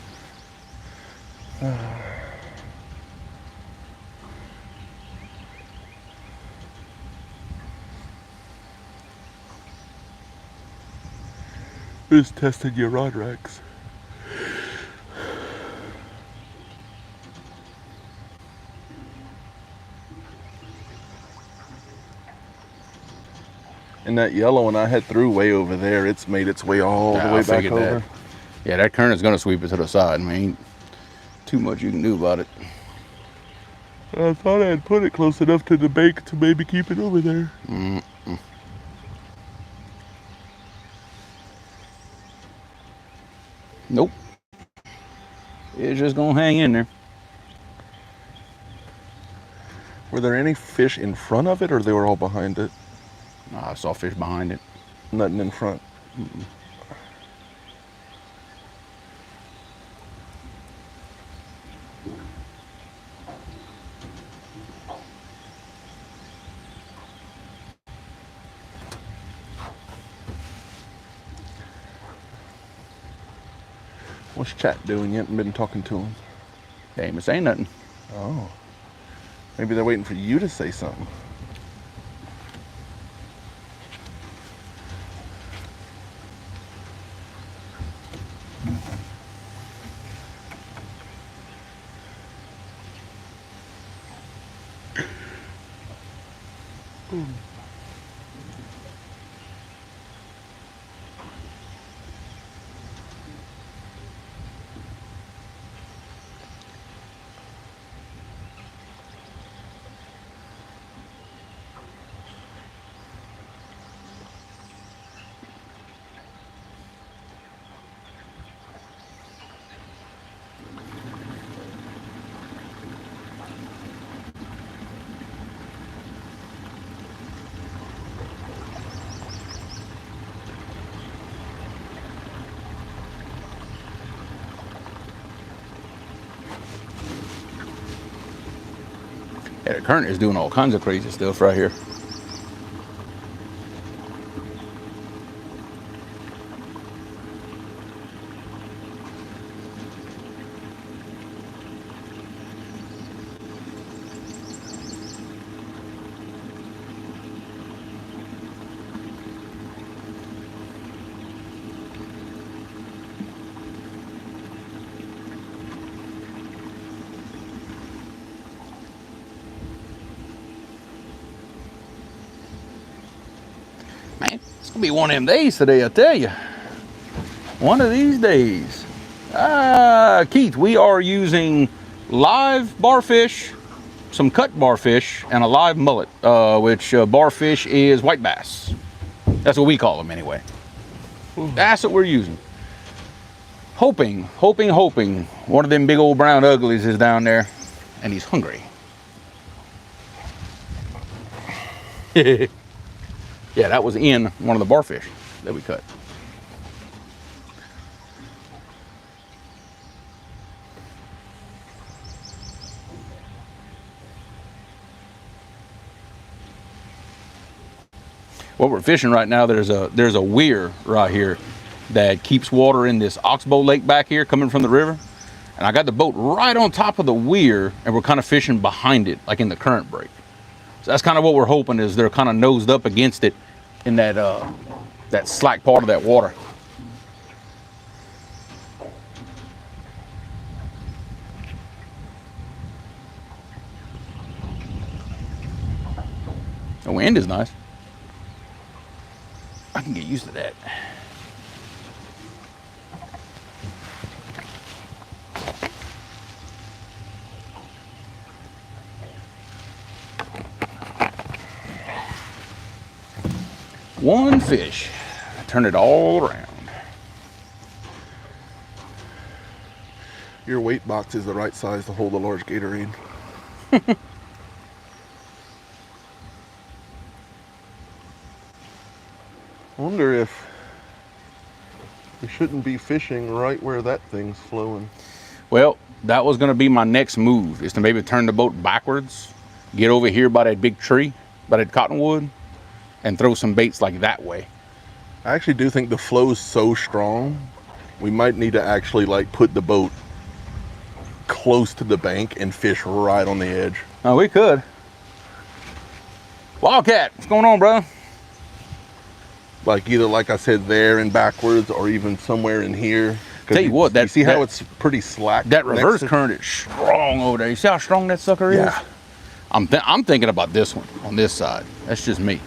Who's testing your rod racks? And that yellow one I had threw way over there, it's made its way all the Yeah, way I back figured over. that. Yeah, that current is gonna sweep it to the side. I mean, ain't too much you can do about it. I thought I had put it close enough to the bank to maybe keep it over there. Nope. It's just gonna hang in there. Were there any fish in front of it, or they were all behind it? I saw fish behind it. Nothing in front. What's chat doing? You haven't been talking to him. They ain't been saying nothing. Oh. Maybe they're waiting for you to say something. Yeah, the current is doing all kinds of crazy stuff right here. It'll be one of them days today, I tell you. One of these days. Keith, we are using live barfish, some cut barfish, and a live mullet, which barfish is white bass. That's what we call them anyway. That's what we're using. Hoping one of them big old brown uglies is down there and he's hungry. Yeah, that was in one of the barfish that we cut. What we're fishing right now, there's a weir right here that keeps water in this oxbow lake back here coming from the river. And I got the boat right on top of the weir and we're kind of fishing behind it, like in the current break. So that's kind of what we're hoping, is they're kind of nosed up against it in that that slack part of that water. The wind is nice. I can get used to that. One fish, turn it all around. Your weight box is the right size to hold a large Gatorade. I wonder if we shouldn't be fishing right where that thing's flowing. Well, that was gonna be my next move, is to maybe turn the boat backwards, get over here by that big tree, by that cottonwood, and throw some baits like that way. I actually do think the flow's so strong, we might need to actually like put the boat close to the bank and fish right on the edge. Oh, we could. Wildcat, what's going on, bro? Like either, like I said, there and backwards, or even somewhere in here. Tell you what, you see how it's pretty slack? That reverse current is strong over there. You see how strong that sucker is? Yeah. I'm thinking about this one on this side. That's just me.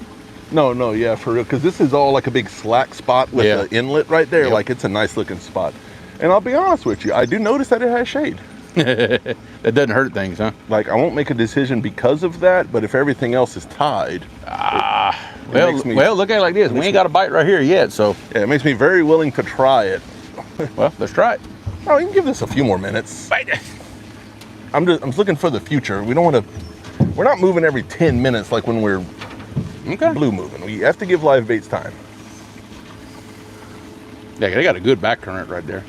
No, yeah, for real. Because this is all like a big slack spot with an inlet right there. Yep. Like it's a nice looking spot. And I'll be honest with you, I do notice that it has shade. That doesn't hurt things, huh? Like I won't make a decision because of that, but if everything else is tied, well, look at it like this. We ain't got a bite right here yet, so yeah, it makes me very willing to try it. Well, let's try it. Oh, you can give this a few more minutes. I'm looking for the future. We don't want to. We're not moving every 10 minutes like when we're blue moving. We have to give live baits time. Yeah, they got a good back current right there.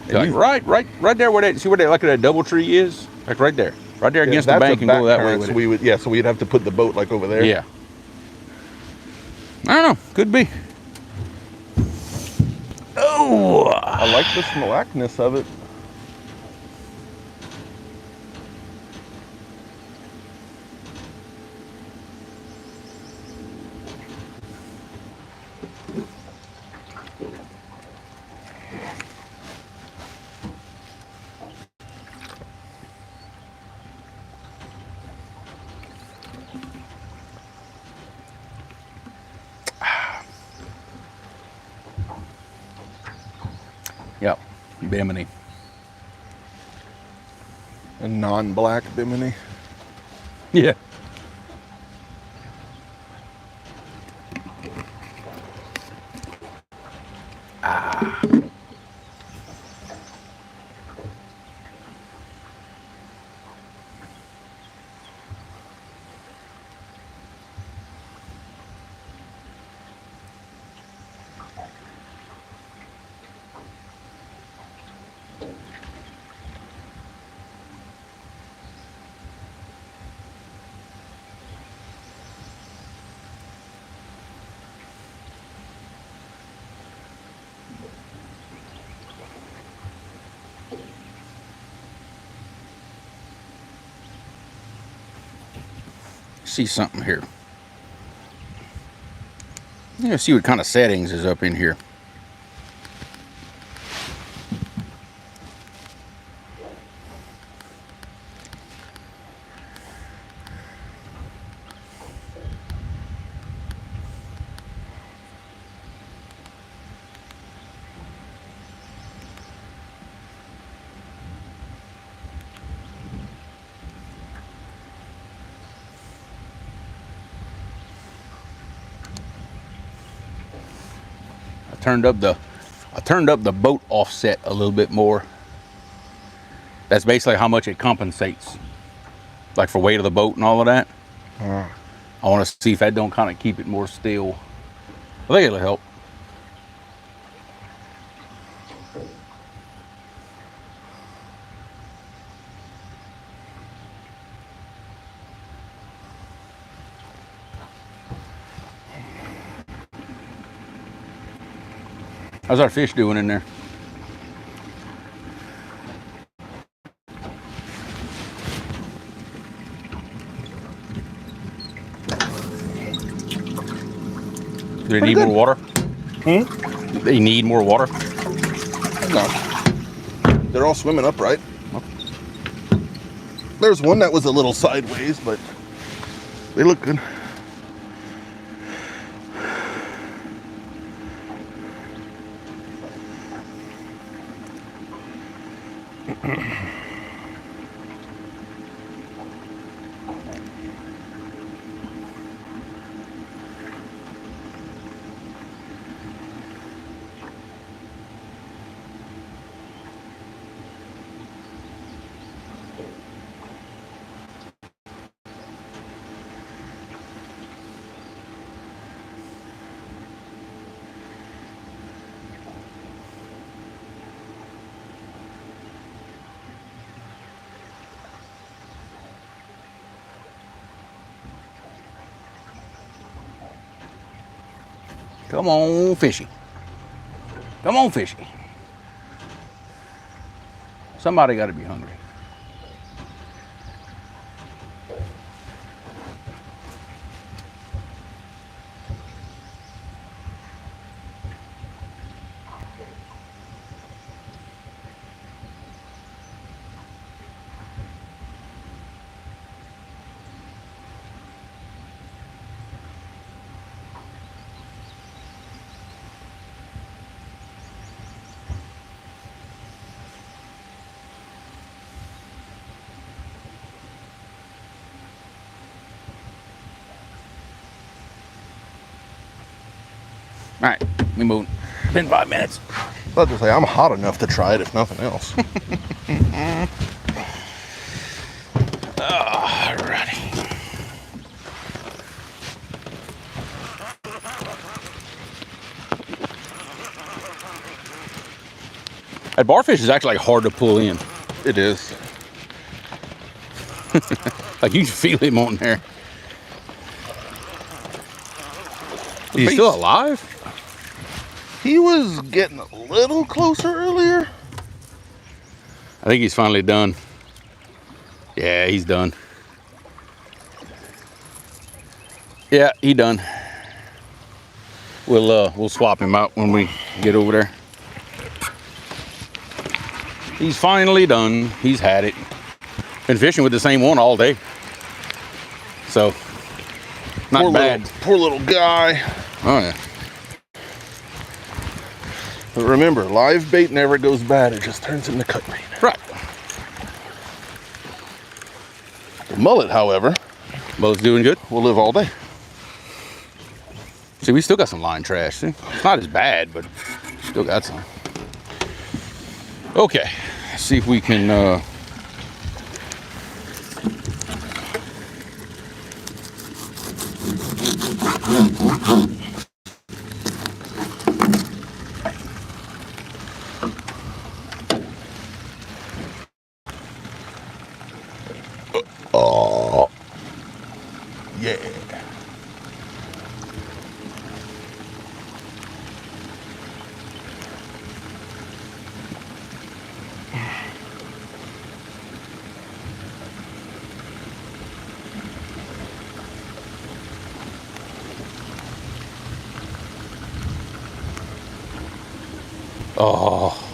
Like right there where that, see where that, like that double tree is? Like right there against the bank, and go that way with it. So we'd have to put the boat like over there. Yeah. I don't know, could be. Oh, I like the slackness of it. Yep, Bimini. A non-black Bimini. Yeah. See something here. Let's see what kind of settings is up in here. turned up the boat offset a little bit more. That's basically how much it compensates, like for weight of the boat and all of that. I want to see if that don't kind of keep it more still. I think it'll help. How's our fish doing in there? Do they need more water? Do they need more water? No. They're all swimming upright. There's one that was a little sideways, but they look good. Come on, fishy. Come on, fishy. Somebody got to be hungry. All right, we moving. Been 5 minutes. I was about to say, I'm hot enough to try it if nothing else. Alrighty. That barfish is actually hard to pull in. It is. Like you can feel him on there. Is he still alive? He was getting a little closer earlier. I think he's finally done. Yeah, he's done. Yeah, he done. We'll swap him out when we get over there. He's finally done. He's had it. Been fishing with the same one all day. So, not bad. Poor little guy. Oh, yeah. But remember, live bait never goes bad. It just turns into cut bait. Right. The mullet, however, Mullet's doing good. will live all day. See, we still got some line trash. See? It's not as bad, but still got some. Okay. Let's see if we can... Oh, yeah. Oh.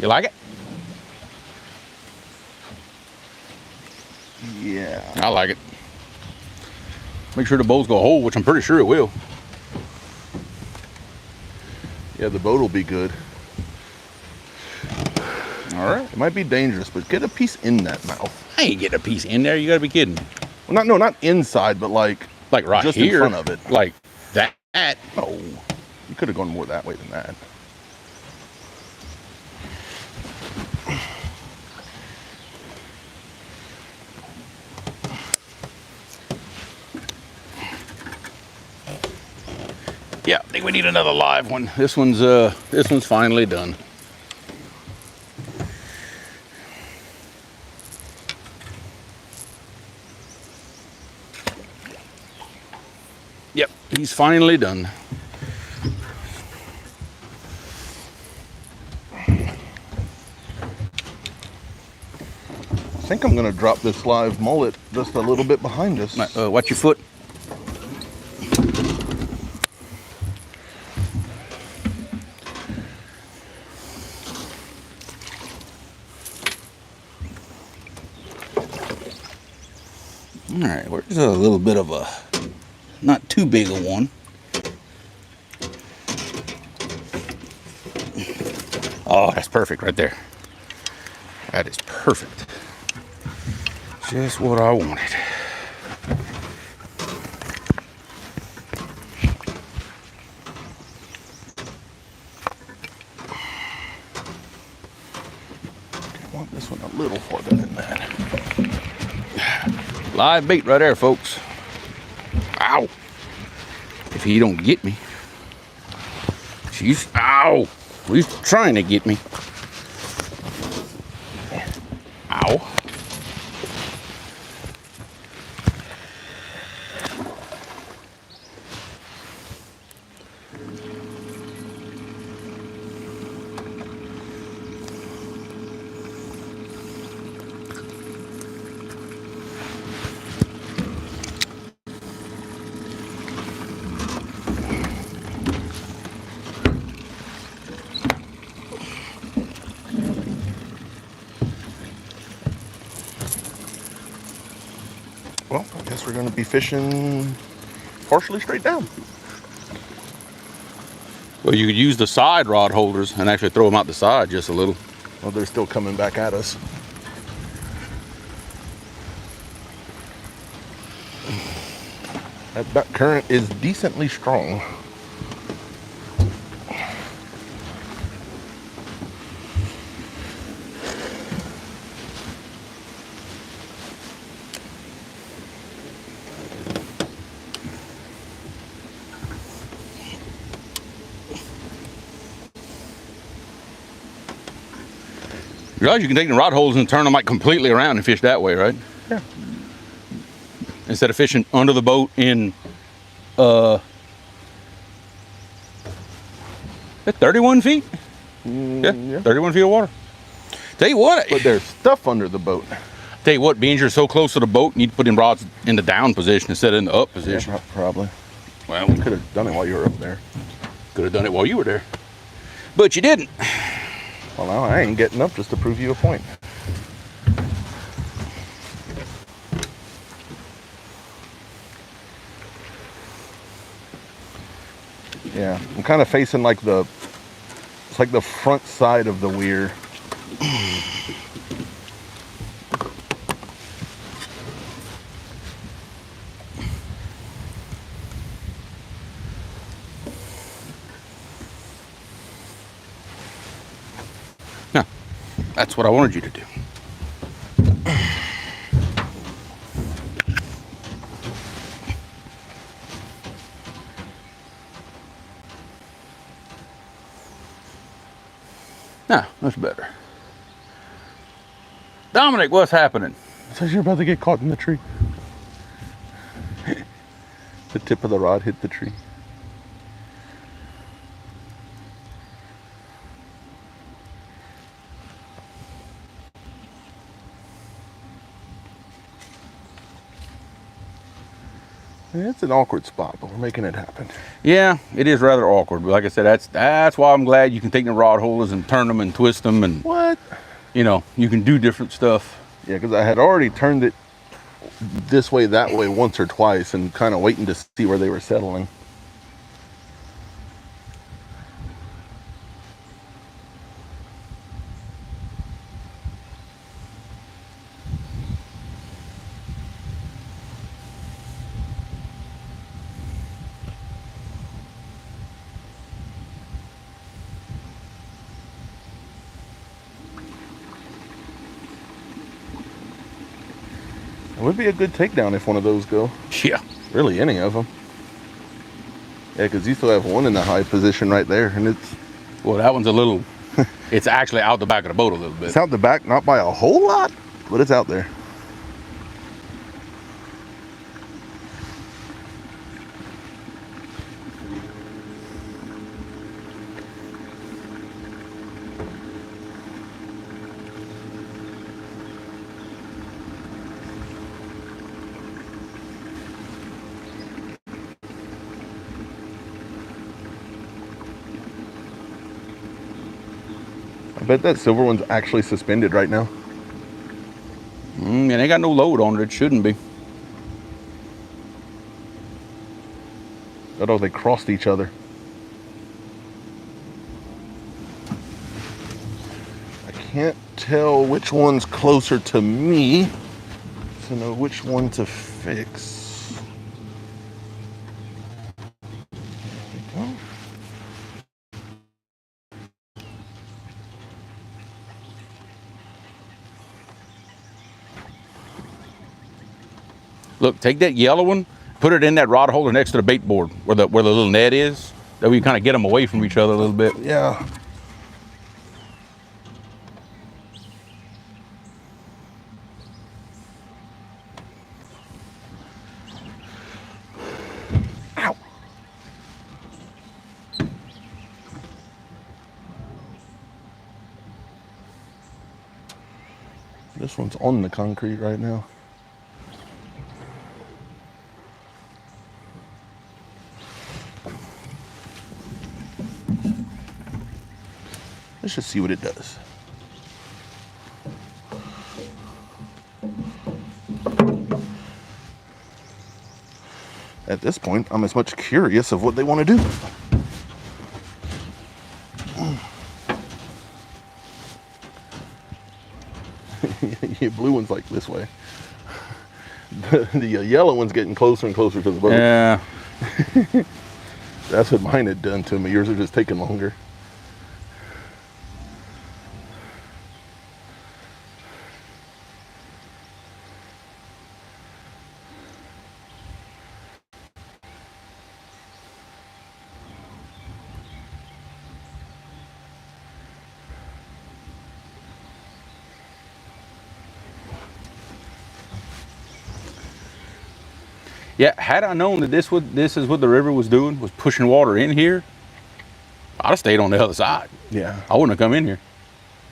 You like it? Yeah. I like it. Make sure the boat's gonna hold, which I'm pretty sure it will. Yeah, the boat will be good. All right. It might be dangerous, but get a piece in that mouth. I ain't getting a piece in there. You gotta be kidding. Well, not inside, but like right just here. in front of it. Like that. Oh, you could have gone more that way than that. Yeah, I think we need another live one. This one's finally done. Yep, he's finally done. I think I'm gonna drop this live mullet just a little bit behind us. Watch your foot. All right, where's a little bit of a, not too big a one. Oh, that's perfect right there. That is perfect. Just what I wanted. I want this one a little farther than that. Live bait right there, folks. Ow. If he don't get me. Ow. He's trying to get me. Ow. Well, I guess we're gonna be fishing partially straight down. Well, you could use the side rod holders and actually throw them out the side just a little. Well, they're still coming back at us. That current is decently strong. You realize you can take the rod holders and turn them like completely around and fish that way, right? Yeah. Instead of fishing under the boat in 31 feet? Yeah, 31 feet of water. Tell you what. But there's stuff under the boat. Tell you what, being you're so close to the boat, you need to put them rods in the down position instead of in the up position. Yeah, probably. Well, We could have done it while you were up there. could have done it while you were there. But you didn't. Well, now I ain't getting up just to prove you a point. Yeah, I'm kind of facing like it's like the front side of the weir. No, that's what I wanted you to do. Now, that's better. Dominic, what's happening? It says you're about to get caught in the tree. The tip of the rod hit the tree. It's an awkward spot, but we're making it happen. Yeah, it is rather awkward. But like I said, that's why I'm glad you can take the rod holders and turn them and twist them, and What? you know, you can do different stuff. Yeah, because I had already turned it this way, that way once or twice and kind of waiting to see where they were settling. It would be a good takedown if one of those go. Yeah. Really, any of them. Yeah, because you still have one in the high position right there, and it's... Well, that one's a little... It's actually out the back of the boat a little bit. It's out the back, not by a whole lot, but it's out there. I bet that silver one's actually suspended right now. And they got no load on it. It shouldn't be. Oh, they crossed each other. I can't tell which one's closer to me to know which one to fix. There we go. Look, take that yellow one, put it in that rod holder next to the bait board where the little net is. That way you kind of get them away from each other a little bit. Yeah. Ow. This one's on the concrete right now. Let's just see what it does. At this point, I'm as much curious of what they want to do. The blue one's like this way. The yellow one's getting closer and closer to the boat. Yeah. That's what mine had done to me. Yours are just taking longer. Yeah, had I known that this is what the river was doing, was pushing water in here, I'd have stayed on the other side. Yeah. I wouldn't have come in here.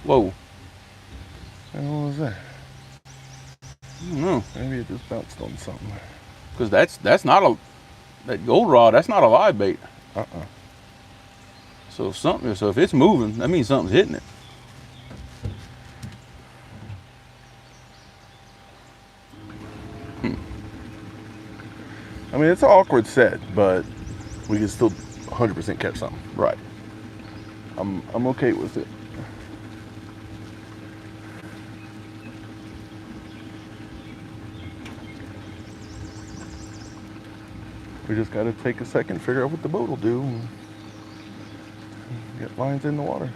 Whoa. And what was that? I don't know. Maybe it just bounced on something. Because that's not a, that gold rod, that's not a live bait. So if it's moving, that means something's hitting it. I mean, it's an awkward set, but we can still 100% catch something. Right. I'm okay with it. We just got to take a second, figure out what the boat will do, and get lines in the water.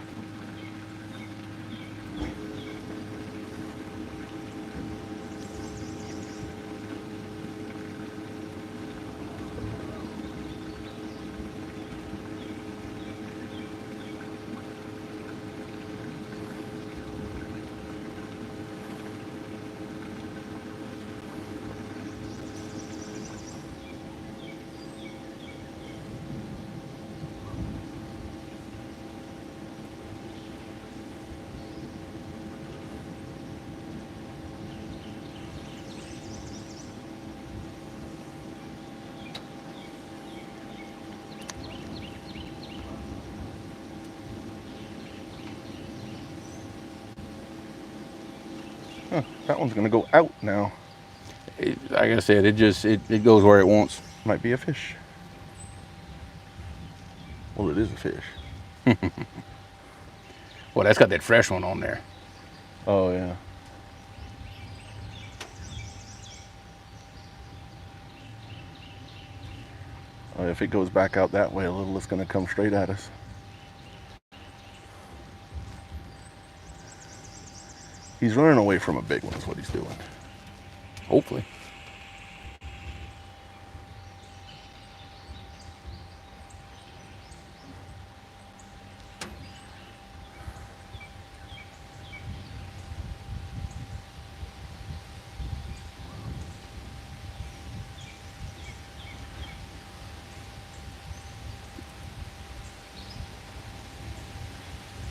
That one's gonna go out now. Like I said, it goes where it wants. Might be a fish. Well, it is a fish. Well, that's got that fresh one on there. Oh, yeah. Oh, if it goes back out that way a little, it's going to come straight at us. He's running away from a big one is what he's doing. Hopefully.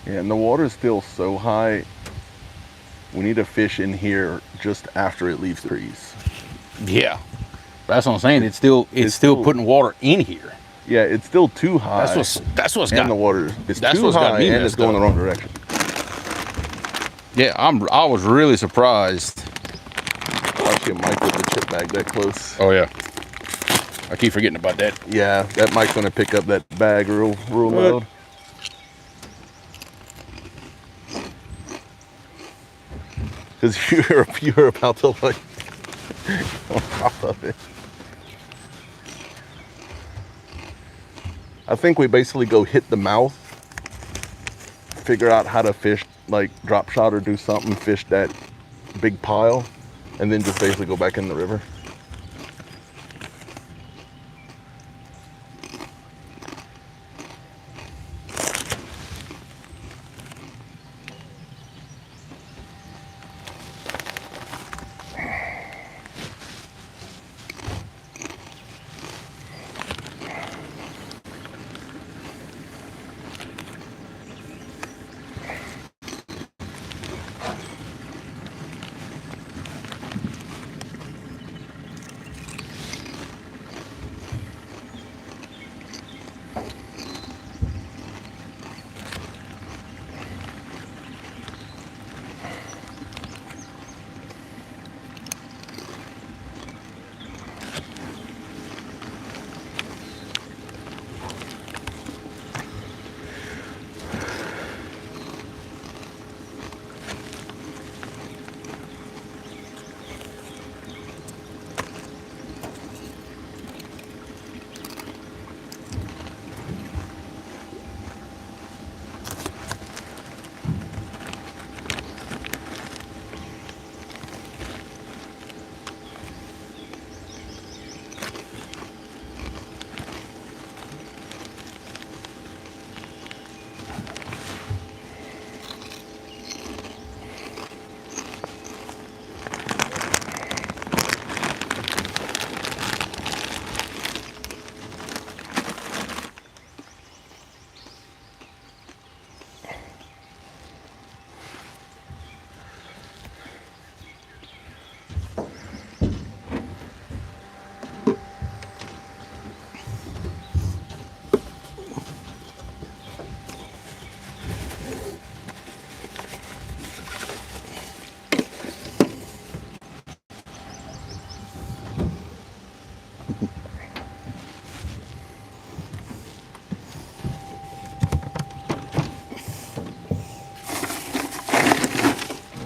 Yeah, and the water's still so high. We need to fish in here just after it leaves the trees. Yeah. That's what I'm saying. It's still putting water in here. Yeah, it's still too high. That's what's and got the water is that's too what's got high me and it's going the wrong direction. Yeah, I was really surprised. Watch your mic with the chip bag that close. Oh yeah. I keep forgetting about that. Yeah, that mic's gonna pick up that bag real loud. Because you're about to like on top of it. I think we basically go hit the mouth, figure out how to fish, like drop shot or do something, fish that big pile, and then just basically go back in the river.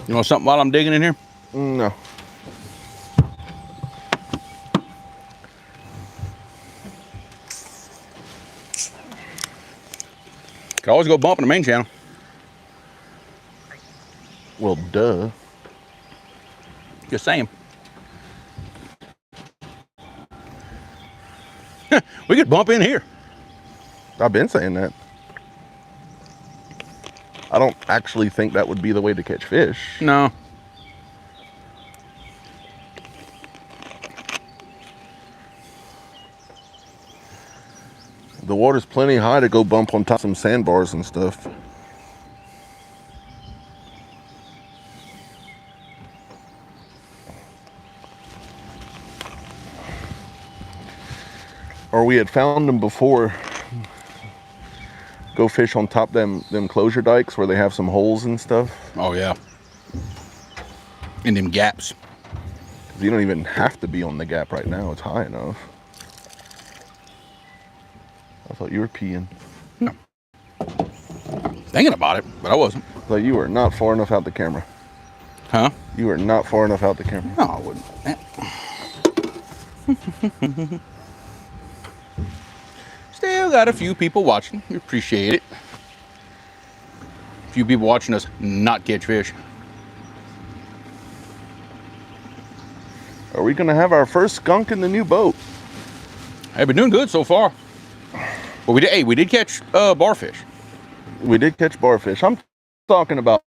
You want something while I'm digging in here? No. Can always go bump in the main channel. Well, duh. Just saying. We could bump in here. I've been saying that. I don't actually think that would be the way to catch fish. No. The water's plenty high to go bump on top of some sandbars and stuff. Or we had found them before. Go fish on top them closure dikes where they have some holes and stuff. Oh yeah. In them gaps. You don't even have to be on the gap right now. It's high enough. I thought you were peeing. No. Thinking about it, but I wasn't. I thought you were not far enough out the camera. Huh? You were not far enough out the camera. No, I wouldn't. Still got a few people watching. We appreciate it. A few people watching us not catch fish. Are we gonna have our first skunk in the new boat? Hey, been doing good so far. But we did. Hey, we did catch barfish. We did catch barfish. I'm talking about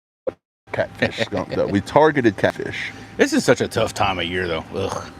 catfish skunk though. We targeted catfish. This is such a tough time of year though. Ugh.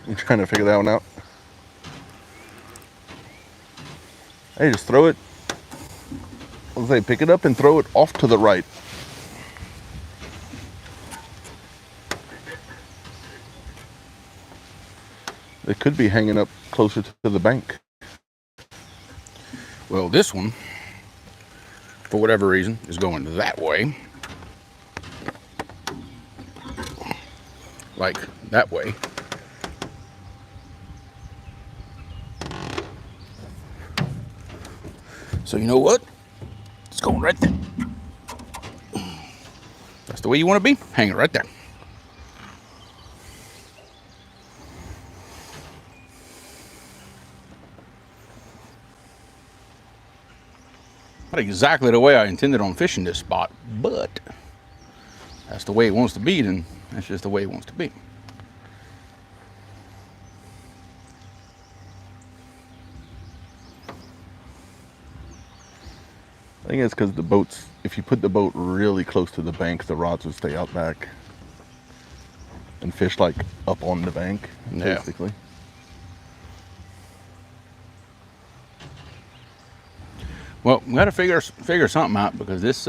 You trying to figure that one out? Hey, just throw it. Let's say pick it up and throw it off to the right. It could be hanging up closer to the bank. Well, this one, for whatever reason, is going that way. Like that way. So you know what? It's going right there. That's the way you want to be. Hang it right there. Not exactly the way I intended on fishing this spot, but that's the way it wants to be, then that's just the way it wants to be. I think it's because the boats, if you put the boat really close to the bank, the rods would stay out back and fish like up on the bank, basically. Well, we got to figure something out because this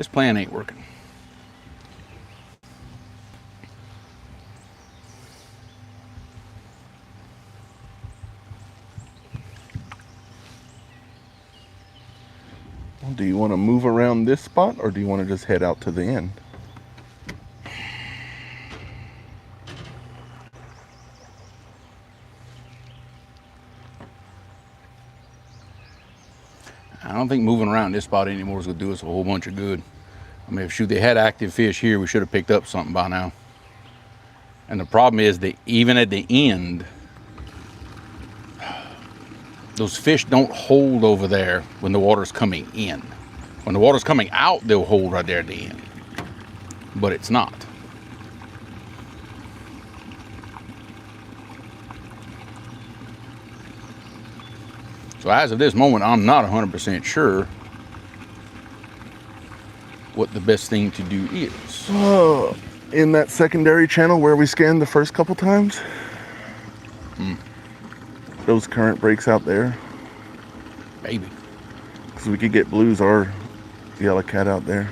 plan ain't working. Do you want to move around this spot or do you want to just head out to the end? I don't think moving around this spot anymore is going to do us a whole bunch of good. I mean, shoot, they had active fish here. We should have picked up something by now. And the problem is that even at the end, those fish don't hold over there when the water's coming in. When the water's coming out, they'll hold right there at the end. But it's not. So as of this moment, I'm not 100% sure what the best thing to do is. In that secondary channel where we scanned the first couple times, those current breaks out there. Maybe. Because we could get blues or yellow cat out there.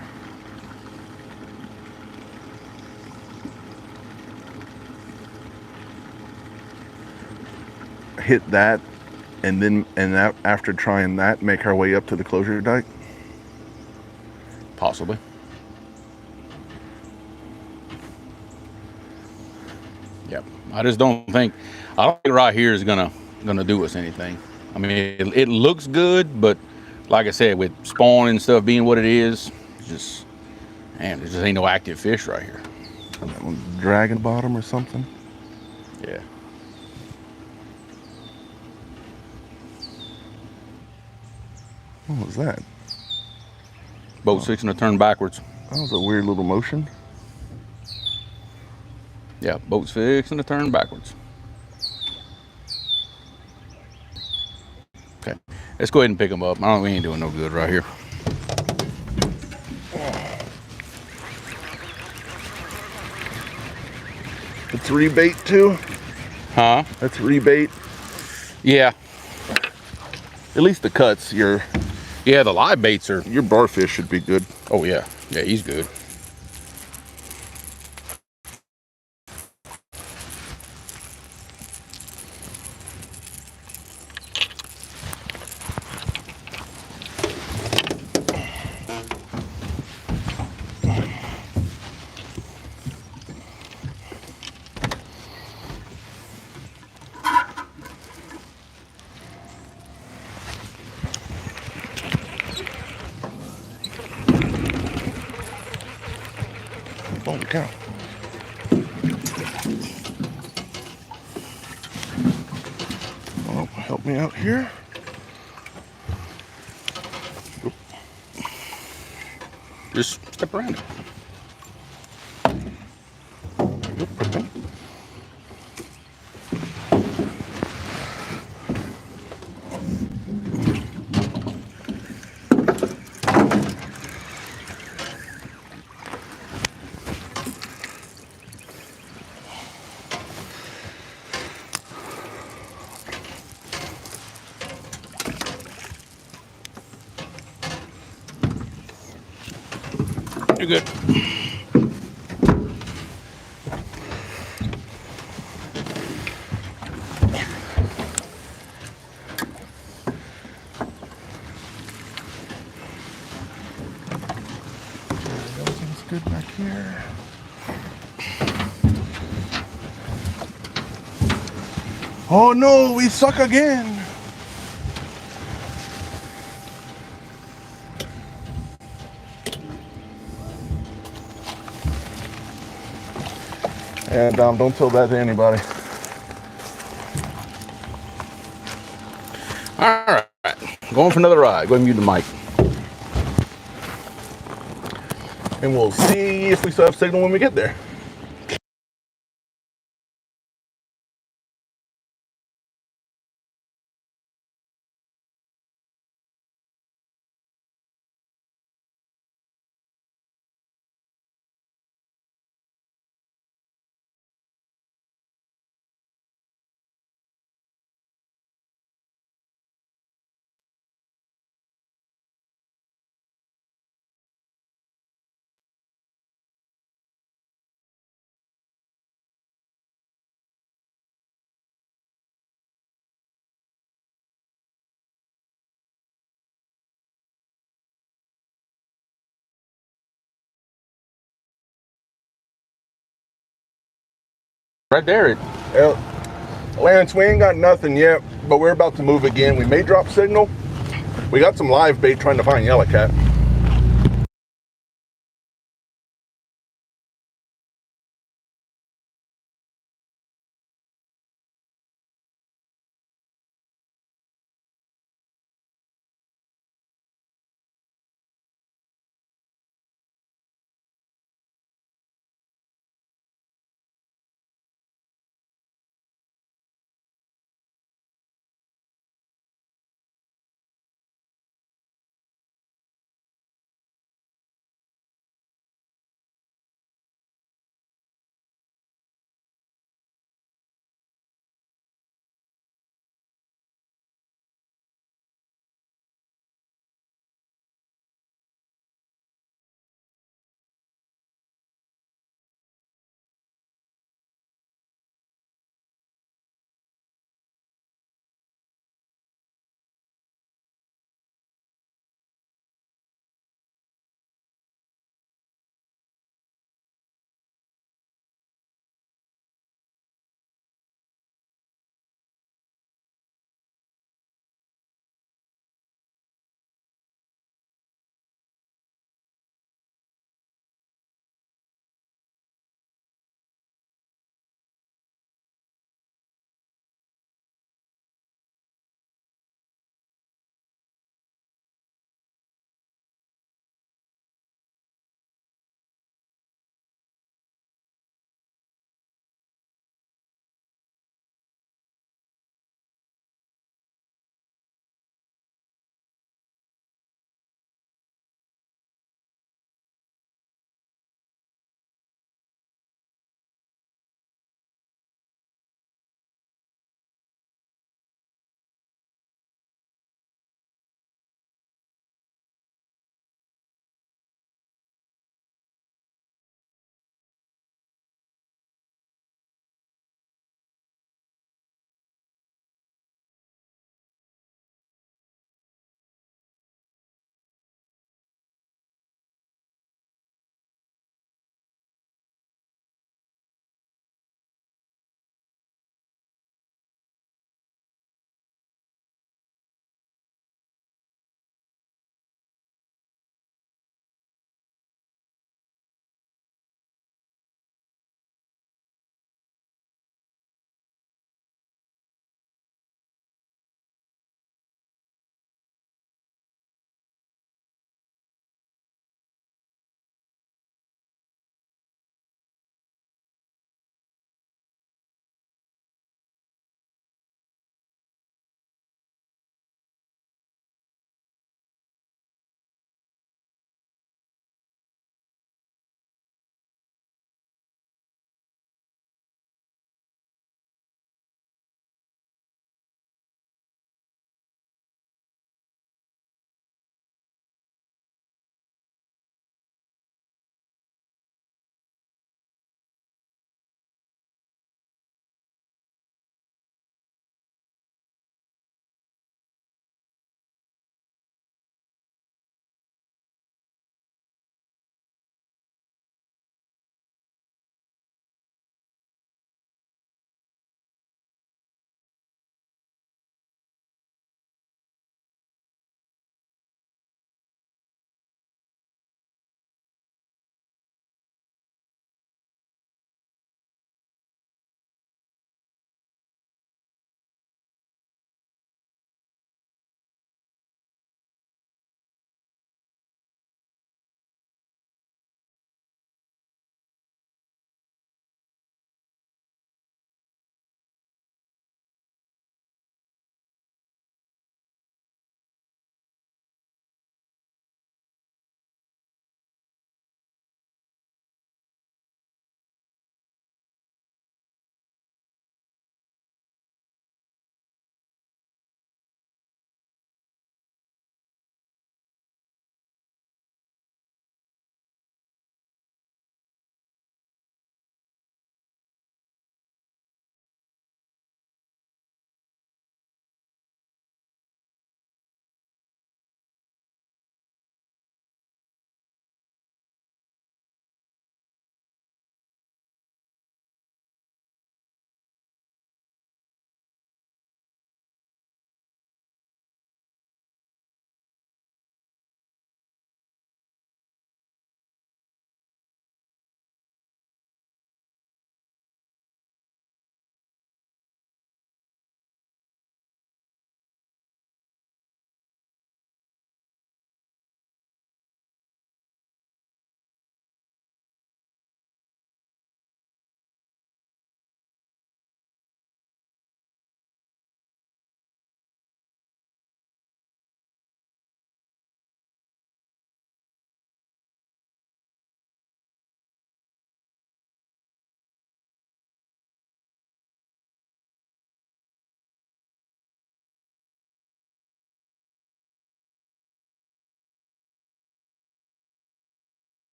Hit that, and then after trying that, make our way up to the closure dike. Possibly. Yep. I don't think right here is gonna do us anything. I mean, it looks good, but like I said, with spawn and stuff being what it is, just man, there just ain't no active fish right here. Dragon bottom or something. Yeah. What was that? Boat's fixing to turn backwards. That was a weird little motion. Yeah, boat's fixing to turn backwards. Okay, let's go ahead and pick them up. We ain't doing no good right here. It's rebait too? Huh? That's rebait. Yeah. At least the cuts, your The live baits are. barfish should be good. Oh yeah, yeah, he's good. Holy cow. Oh, help me out here. Just step around it. You're good. Everything's good back here. Oh no, we suck again. Yeah, Dom, don't tell that to anybody. All right, going for another ride. Go ahead and mute the mic. And we'll see if we still have signal when we get there. Right there. Lance, we ain't got nothing yet, but we're about to move again. We may drop signal. We got some live bait trying to find yellowcat.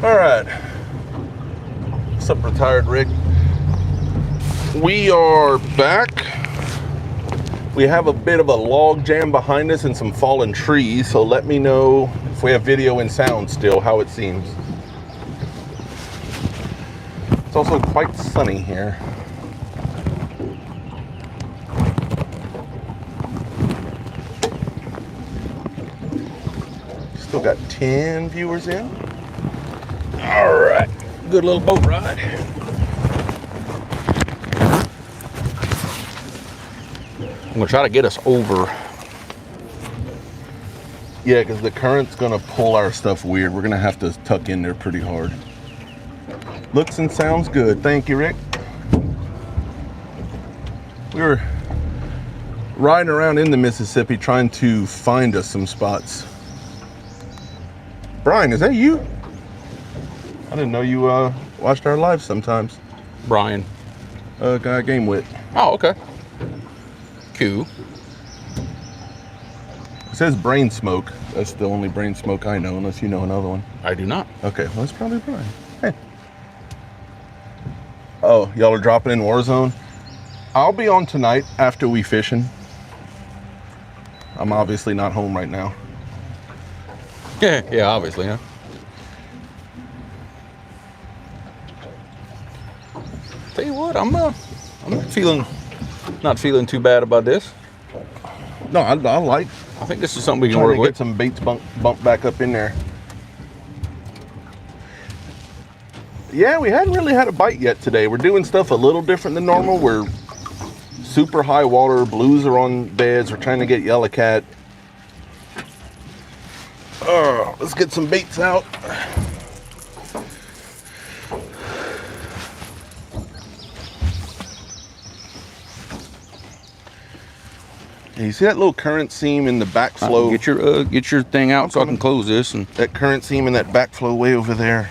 All right. What's up, retired Rick? We are back. We have a bit of a log jam behind us and some fallen trees, so let me know if we have video and sound still, how it seems. It's also quite sunny here. Still got 10 viewers in. All right, good little boat ride. I'm gonna try to get us over. Yeah, because the current's gonna pull our stuff weird. We're gonna have to tuck in there pretty hard. Looks and sounds good. Thank you, Rick. We were riding around in the Mississippi trying to find us some spots. Brian, is that you? I didn't know you watched our lives sometimes. Brian. Guy Game Wit. Oh, okay. Cool. It says brain smoke. That's the only brain smoke I know, unless you know another one. I do not. Okay, well, that's probably Brian. Hey. Oh, y'all are dropping in Warzone? I'll be on tonight after we fishing. I'm obviously not home right now. Yeah, obviously, huh? Tell you what, I'm not feeling too bad about this. No, I like. I think this is something we can Trying work to with. get some baits bump back up in there. Yeah, we hadn't really had a bite yet today. We're doing stuff a little different than normal. We're super high water. Blues are on beds. We're trying to get yellowcat. Let's get some baits out. You see that little current seam in the backflow? Get your thing out so I can close this. And that current seam in that backflow way over there.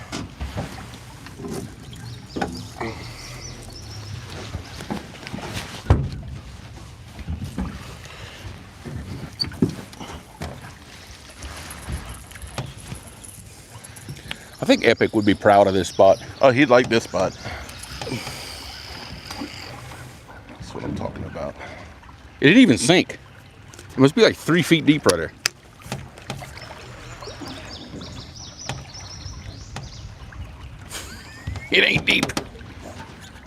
I think Epic would be proud of this spot. Oh, he'd like this spot. That's what I'm talking about. It didn't even sink. It must be like 3 feet deep right there. It ain't deep.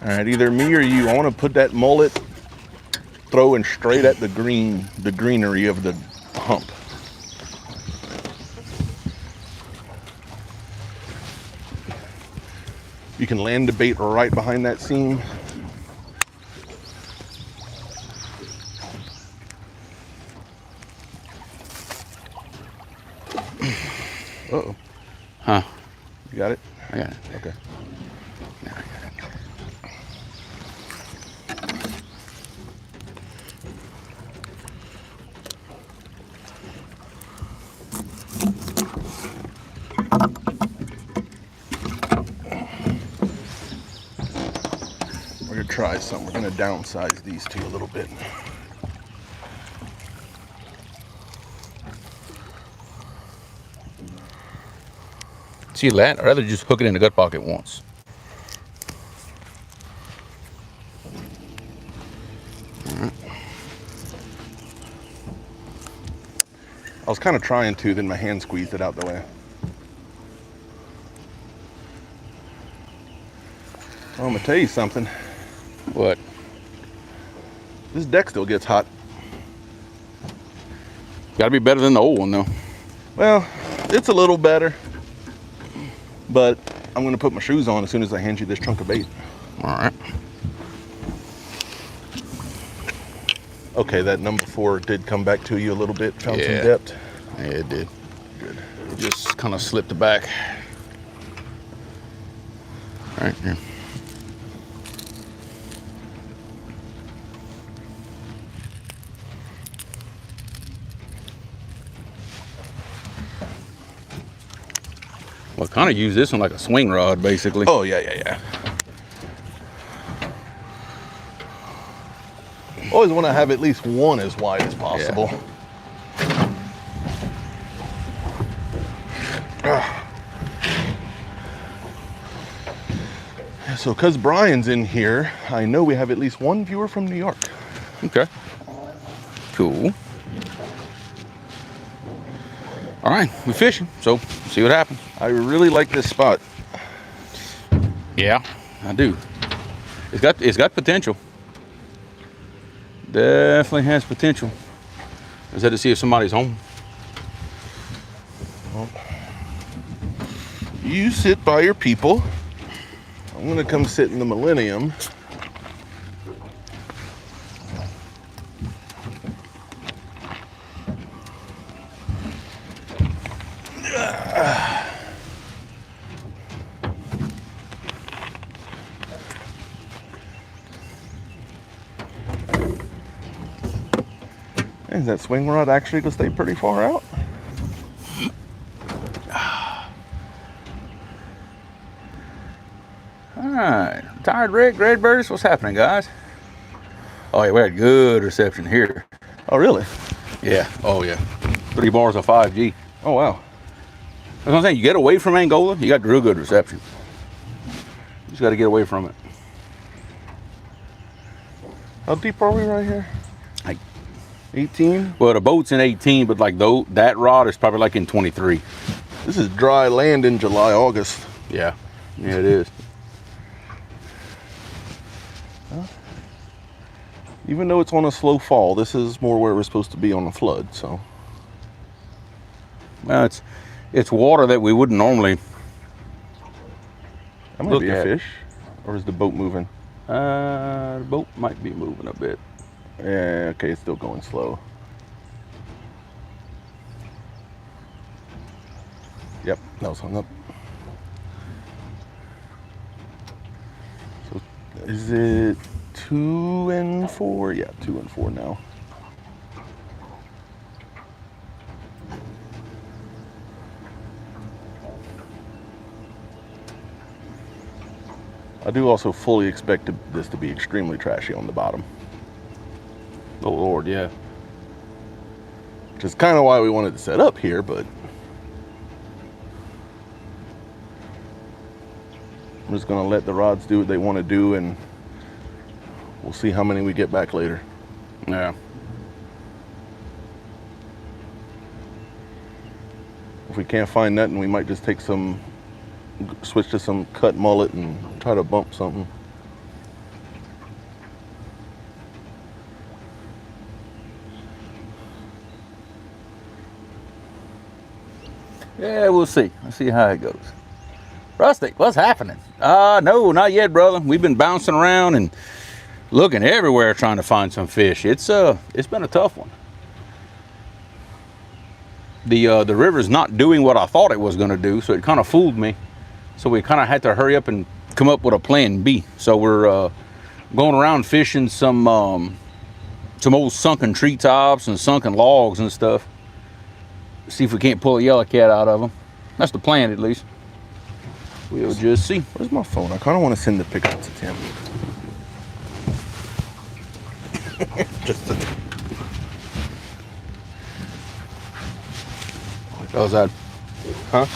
All right, either me or you. I want to put that mullet throwing straight at the greenery of the hump. You can land the bait right behind that seam. Uh-oh. Huh. You got it? I got it. Okay. Now I got it. We're gonna try something. We're gonna downsize these two a little bit. See that? I'd rather just hook it in the gut pocket once. I was kind of trying to, then my hand squeezed it out the way. Oh, I'm gonna tell you something. What? This deck still gets hot. Gotta be better than the old one though. Well, it's a little better, but I'm gonna put my shoes on as soon as I hand you this chunk of bait. All right. Okay, that number 4 did come back to you a little bit, found some Yeah. depth. Yeah, it did. Good. It just kind of slipped the back. Right here. Well, kind of use this one like a swing rod, basically. Oh, yeah. Always want to have at least one as wide as possible. So because Brian's in here, I know we have at least one viewer from New York. Okay. Cool. All right, we're fishing, so see what happens. I really like this spot. Yeah, I do. It's got potential. Definitely has potential. Just had to see if somebody's home. Well, you sit by your people. I'm gonna come sit in the Millennium. Is that swing rod actually gonna stay pretty far out? All right, tired Rick, Red Birds, what's happening, guys? Oh yeah, we had good reception here. Oh really? Yeah, oh yeah. 3 bars of 5G. Oh wow. That's what I'm saying, you get away from Angola, you got real good reception. You just gotta get away from it. How deep are we right here? Like 18? Well, the boat's in 18, but like that rod is probably like in 23. This is dry land in July, August. Yeah, yeah it is. Even though it's on a slow fall, this is more where we're supposed to be on a flood, so. Well, it's water that we wouldn't normally That might look be a at. fish. Or is the boat moving? The boat might be moving a bit. Yeah, okay, it's still going slow. Yep, that was hung up. So is it 2 and 4? Yeah, 2 and 4 now. I do also fully expect this to be extremely trashy on the bottom. Oh Lord, yeah. Which is kind of why we wanted to set up here, but I'm just gonna let the rods do what they want to do, and we'll see how many we get back later. Yeah. If we can't find nothing, we might just switch to some cut mullet and try to bump something. Yeah, we'll see. Let's see how it goes. Rusty, what's happening? No, not yet, brother. We've been bouncing around and looking everywhere trying to find some fish. It's been a tough one. The river's not doing what I thought it was going to do, so it kind of fooled me. So we kind of had to hurry up and come up with a plan B. So we're going around fishing some old sunken treetops and sunken logs and stuff. See if we can't pull a yellow cat out of them. That's the plan, at least. We'll just see. Where's my phone? I kind of want to send the picture to Tim. Just to... How's that? Huh?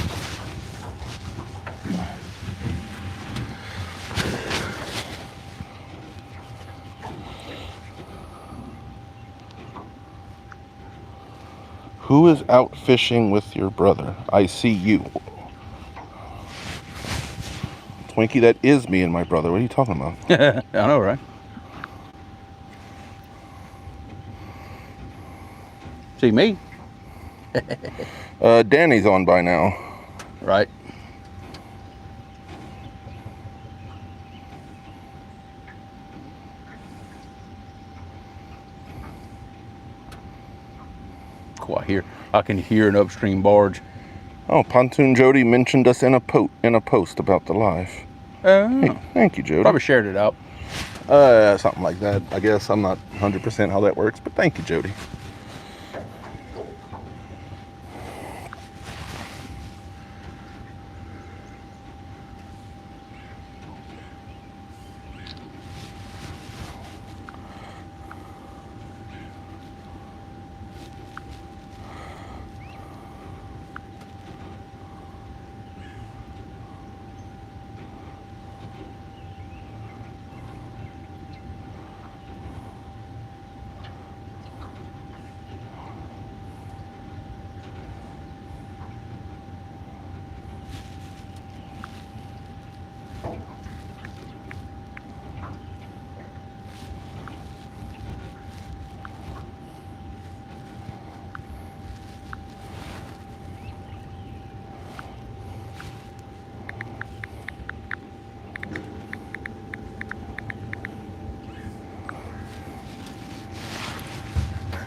Who is out fishing with your brother? I see you. Twinkie, that is me and my brother. What are you talking about? I know, right? See me? Danny's on by now. Right. Cool, I can hear an upstream barge. Oh, Pontoon Jody mentioned us in a post about the live. Hey, thank you, Jody. Probably shared it out. Something like that. I guess I'm not 100% how that works, but thank you, Jody.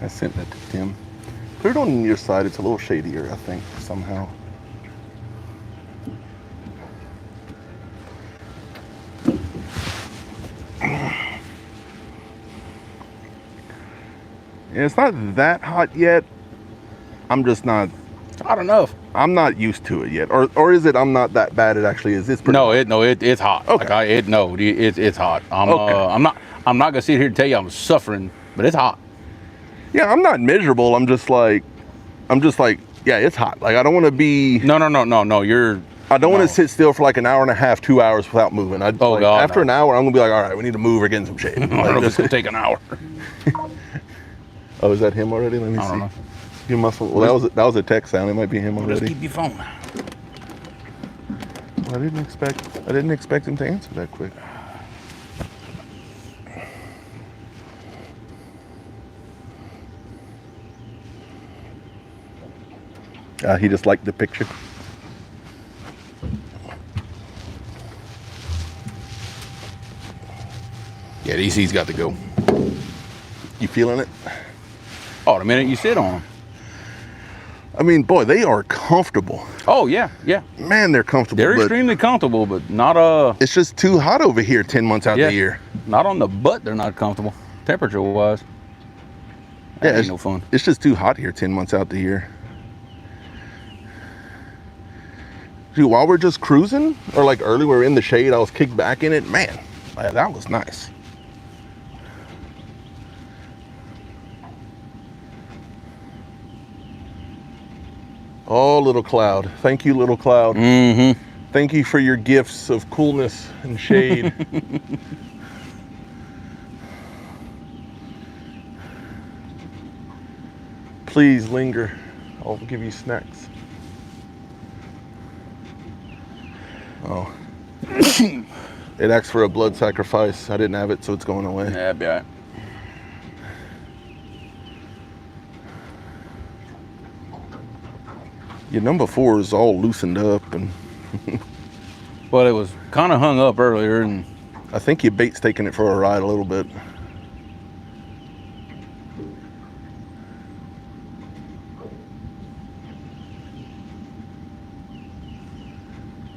I sent that to Tim. Put it on your side. It's a little shadier, I think, somehow. Yeah, it's not that hot yet. I'm just not. It's hot enough. I'm not used to it yet, or is it? I'm not that bad. It actually is. It's pretty. It's hot. Okay. Like it's hot. Okay. I'm not gonna sit here and tell you I'm suffering, but it's hot. Yeah, I'm not miserable. I'm just like, yeah, it's hot. Like I don't want to be. No. I don't want to sit still for like an hour and a half, 2 hours without moving. God, after an hour, I'm gonna be like, all right, we need to move or get in some shade. I don't know if it's gonna take an hour. Oh, is that him already? Let me see. I don't know. You must. Well, that was a text sound. It might be him already. Just keep your phone. I didn't expect him to answer that quick. He just liked the picture. Yeah, DC's got to go. You feeling it? Oh, the minute you sit on them. I mean, boy, they are comfortable. Oh yeah. Man, they're comfortable. They're extremely comfortable, but not It's just too hot over here 10 months out the year. Not on the butt. They're not comfortable, temperature wise. Yeah, Ain't no fun. It's just too hot here 10 months out the year. Dude, while we're just cruising, or like early, we were in the shade, I was kicked back in it. Man, that was nice. Oh, little cloud. Thank you, little cloud. Mm-hmm. Thank you for your gifts of coolness and shade. Please linger. I'll give you snacks. Oh. It asked for a blood sacrifice. I didn't have it, so it's going away. Yeah, that'd be all right. Your number 4 is all loosened up, and Well, it was kind of hung up earlier, and I think your bait's taking it for a ride a little bit.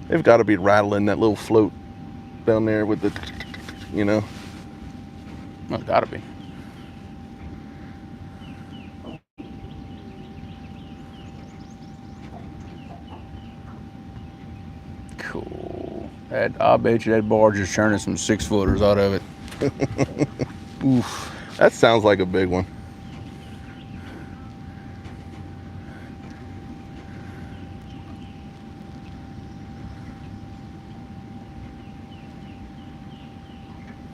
They've got to be rattling that little float down there with the, you know. well, it's gotta be. Cool. I bet you that barge is churning some 6-footers out of it. Oof. That sounds like a big one.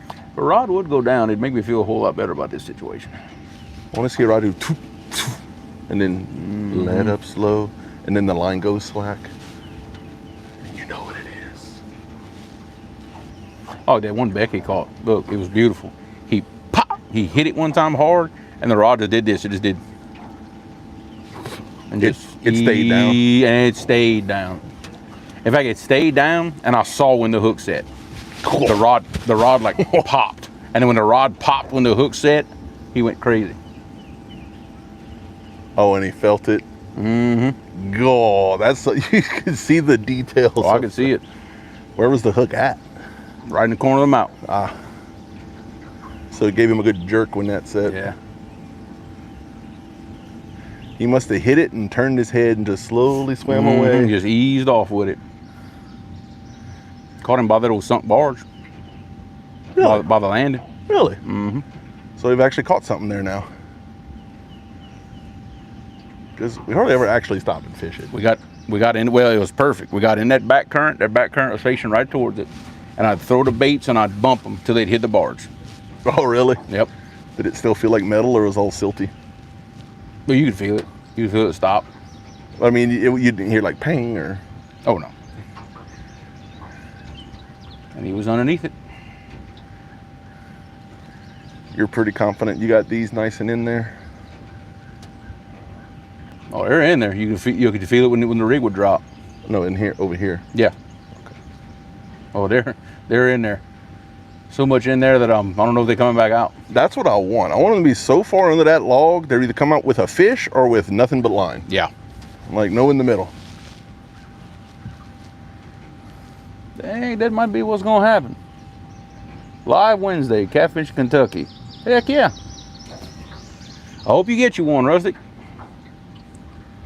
If a rod would go down, it'd make me feel a whole lot better about this situation. I want to see a rod do toop, toop, and then let up slow, and then the line goes slack. And you know what it is. Oh, that one Becky caught. Look, it was beautiful. He hit it one time hard, and the rod just did this. It just did. And It stayed down. And it stayed down. In fact, it stayed down, and I saw when the hook set. The rod like popped. And then when the rod popped when the hook set, he went crazy. Oh, and he felt it. Mm-hmm. God, that's you can see the details. Oh, I could see it. Where was the hook at? Right in the corner of the mouth. Ah. So it gave him a good jerk when that set. Yeah. He must have hit it and turned his head and just slowly swam away. Just eased off with it. Caught him by that old sunk barge. Really? By the landing. Really? Mm-hmm. So we've actually caught something there now. Because we hardly ever actually stopped and fish it. We got in, well, it was perfect. We got in that back current. That back current was facing right towards it. And I'd throw the baits and I'd bump them till they'd hit the barge. Oh, really? Yep. Did it still feel like metal or was it all silty? Well, you could feel it. You could feel it stop. I mean, you didn't hear like ping or... Oh, no. And he was underneath it. You're pretty confident you got these nice and in there? Oh, they're in there. You could feel it when the rig would drop. No, in here, over here. Yeah. Okay. Oh, they're in there. So much in there that I don't know if they're coming back out. That's what I want. I want them to be so far under that log, they're either come out with a fish or with nothing but line. Yeah. Like no in the middle. Dang, that might be what's gonna happen. Live Wednesday, Catfish, Kentucky. Heck yeah. I hope you get you one, Rustic.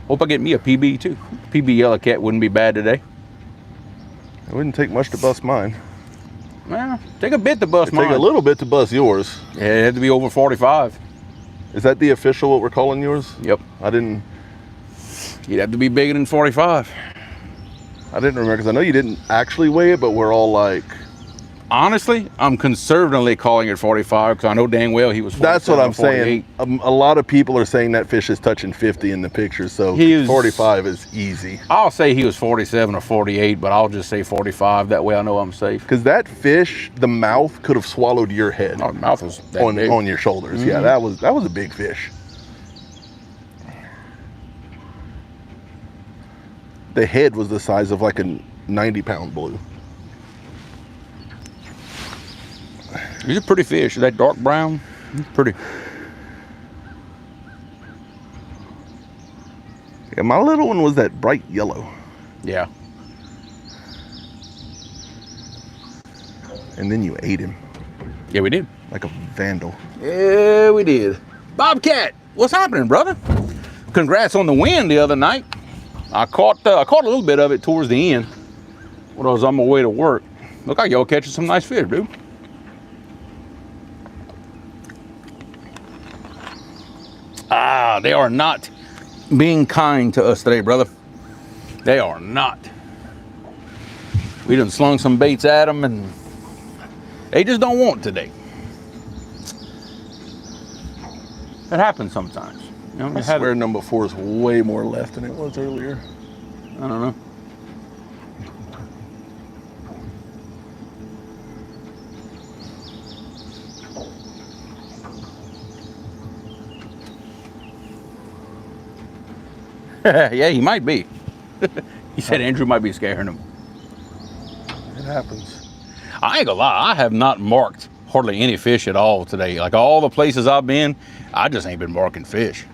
Hope I get me a PB too. PB yellow cat wouldn't be bad today. It wouldn't take much to bust mine. Well, take a bit to bust mine. Take a little bit to bust yours. Yeah, it had to be over 45. Is that the official, what we're calling yours? Yep. I didn't You'd have to be bigger than 45. remember, because I know you didn't actually weigh it, but we're all like... Honestly, I'm conservatively calling it 45 because I know dang well he was 47. That's what I'm 48. saying. A lot of people are saying that fish is touching 50 in the picture, so 45 is easy. I'll say he was 47 or 48, but I'll just say 45. That way I know I'm safe. Because that fish, the mouth could have swallowed your head. Oh, the mouth was that big. On your shoulders. Mm-hmm. Yeah, that was a big fish. The head was the size of like a 90-pound blue. He's a pretty fish. That dark brown, pretty. Yeah, my little one was that bright yellow. Yeah. And then you ate him. Yeah, we did. Like a vandal. Yeah, we did. Bobcat, what's happening, brother? Congrats on the win the other night. I caught a little bit of it towards the end when I was on my way to work. Look like y'all catching some nice fish, dude. Ah, they are not being kind to us today, brother. They are not. We done slung some baits at them, and they just don't want today. It happens sometimes. You know, I swear number 4 is way more left than it was earlier. I don't know. Yeah, he might be. He said Andrew might be scaring him. It happens. I ain't gonna lie, I have not marked hardly any fish at all today. Like all the places I've been, I just ain't been marking fish.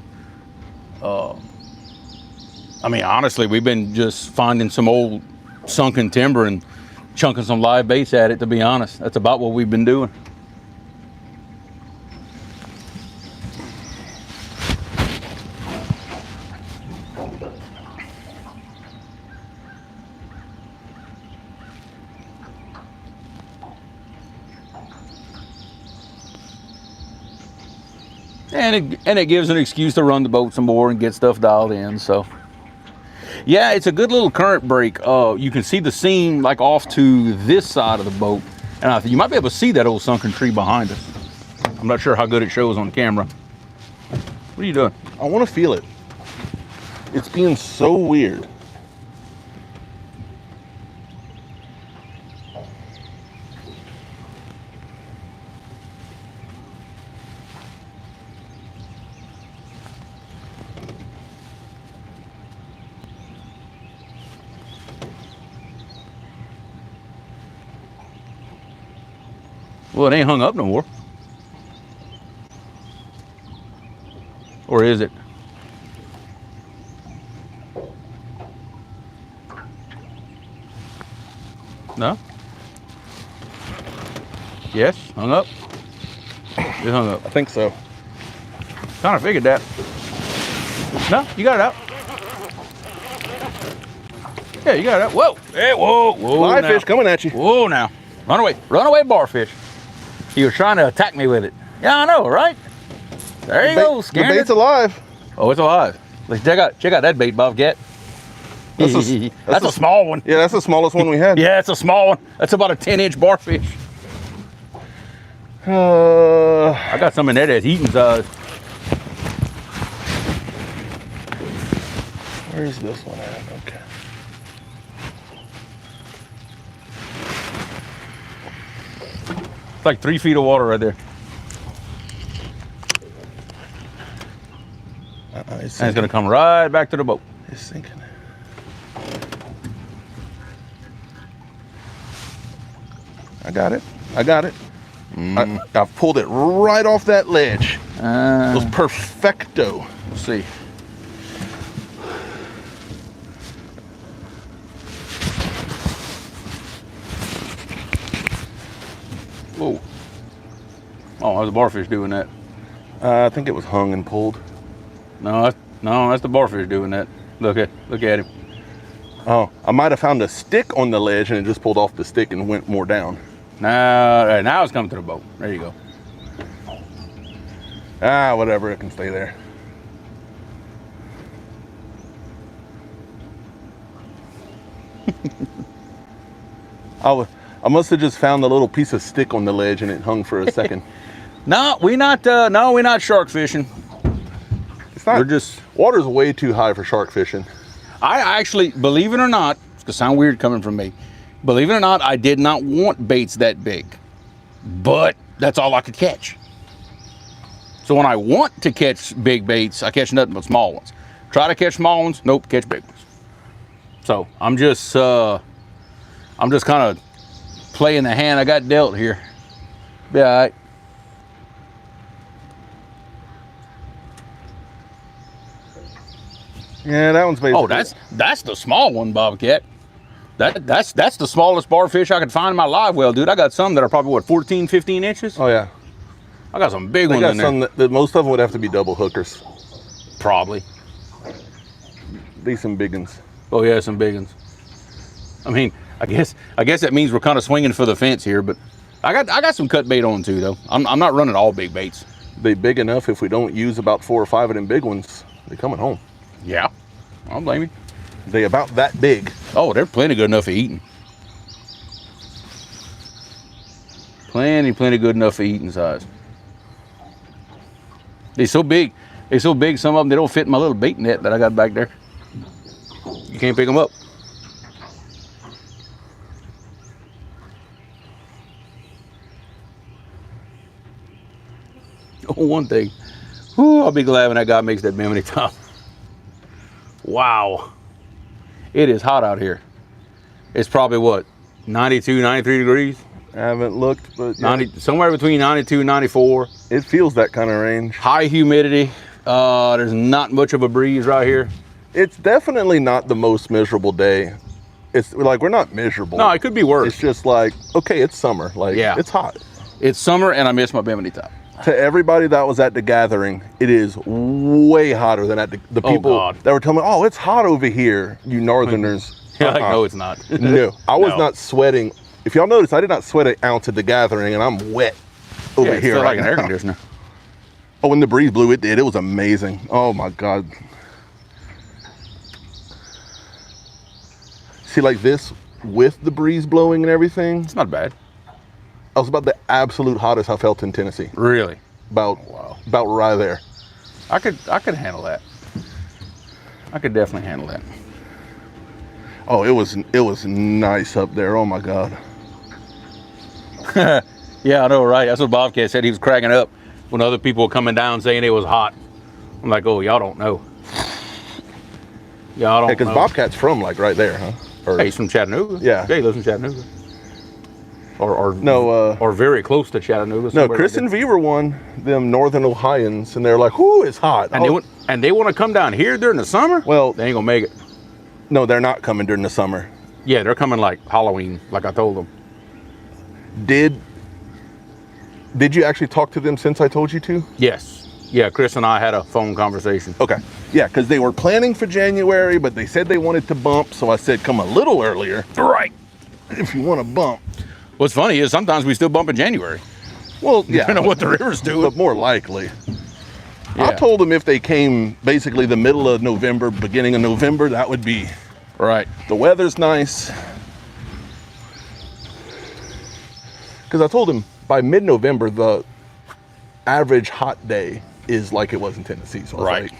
I mean, honestly, we've been just finding some old sunken timber and chunking some live baits at it, to be honest. That's about what we've been doing. And it gives an excuse to run the boat some more and get stuff dialed in. So yeah, it's a good little current break. You can see the seam like off to this side of the boat, and you might be able to see that old sunken tree behind us. I'm not sure how good it shows on camera. What are you doing? I want to feel it. It's being so weird. Well, it ain't hung up no more. Or is it? No? Yes, hung up? It hung up. I think so. Kind of figured that. No, you got it out. Yeah, you got it out. Whoa, hey, whoa, whoa. Live fish coming at you. Whoa now. Run away barfish. He was trying to attack me with it. Yeah, I know, right? There you go, the bait's alive. Oh, it's alive. Let's check out that bait, Bobcat. That's a small one. Yeah, that's the smallest one we had. Yeah, it's a small one. That's about a 10-inch barfish. I got some in there that's eating size. Where's this one at? Okay. It's like 3 feet of water right there. And it's gonna come right back to the boat. It's sinking. I got it. I got it. I pulled it right off that ledge. It was perfecto. Let's see. Whoa. Oh, how's the barfish doing that? I think it was hung and pulled. No, that's the barfish doing that. Look at him. Oh, I might have found a stick on the ledge and it just pulled off the stick and went more down. Now it's coming to the boat. There you go. Ah, whatever, it can stay there. I must have just found a little piece of stick on the ledge and it hung for a second. No, we're not shark fishing. It's not. We're just Water's way too high for shark fishing. I actually, believe it or not, it's gonna sound weird coming from me. Believe it or not, I did not want baits that big, but that's all I could catch. So when I want to catch big baits, I catch nothing but small ones. Try to catch small ones, nope, catch big ones. So I'm just kind of playing the hand I got dealt here. Be all right. Yeah, that one's basically. Oh, that's the small one, Bobcat. That's the smallest barfish I could find in my live well, dude. I got some that are probably what, 14, 15 inches. Oh yeah. I got some big They ones got in there. some that most of them would have to be double hookers. Probably. Decent big ones. Oh yeah, some big ones. I mean, I guess that means we're kind of swinging for the fence here, but I got some cut bait on too though. I'm not running all big baits. They big enough if we don't use about 4 or 5 of them big ones, they coming home. Yeah, I don't blame you. They about that big. Oh, they're plenty good enough for eating. Plenty good enough for eating size. They're so big, some of them, they don't fit in my little bait net that I got back there. You can't pick them up. Oh, one thing. Whew, I'll be glad when that guy makes that bimini top. Wow. It is hot out here. It's probably what, 92, 93 degrees? I haven't looked, but yeah, 90, somewhere between 92 and 94. it feels that kind of range. High humidity. There's not much of a breeze right here. It's definitely not the most miserable day. It's like, we're not miserable. No, it could be worse. It's just like, okay, it's summer. Like, Yeah. it's hot. It's summer and I miss my bimini top. To everybody that was at the gathering, it is way hotter than at the Oh, people God. that were telling me, oh, it's hot over here, you northerners. Yeah, like, no, it's not. No, I was No. not sweating. If y'all notice, I did not sweat an ounce at the gathering, and I'm wet over Yeah, it's here still right like an now. air conditioner. Oh, when the breeze blew, it did. It was amazing. Oh my God. See, like this, with the breeze blowing and everything, It's not bad. I was about the absolute hottest I felt in Tennessee. Really? About right there. I could handle that. I could definitely handle that. Oh, it was nice up there. Oh my God. Yeah, I know, right? That's what Bobcat said. He was cracking up when other people were coming down saying it was hot. I'm like, oh, y'all don't know. Y'all don't Because know. Bobcat's from like right there, huh? Or, Hey, he's from Chattanooga. Yeah. Yeah, he lives in Chattanooga. Or No, or very close to Chattanooga. no, somewhere Chris like and that. V were one, them Northern Ohioans, and they're like, "Whoo, it's hot." And they want to come down here during the summer? Well- they ain't gonna make it. No, they're not coming during the summer. Yeah, they're coming like Halloween, like I told them. Did you actually talk to them since I told you to? Yes. Yeah, Chris and I had a phone conversation. Okay. Yeah, because they were planning for January, but they said they wanted to bump, so I said, come a little earlier Right. if you want to bump. What's funny is sometimes we still bump in January. Well, yeah. Depending on what the river's doing. But more likely. I Yeah. told them if they came basically the middle of November, beginning of November, that would be, Right. the weather's nice. Because I told them by mid-November, the average hot day is like it was in Tennessee. So I was Right.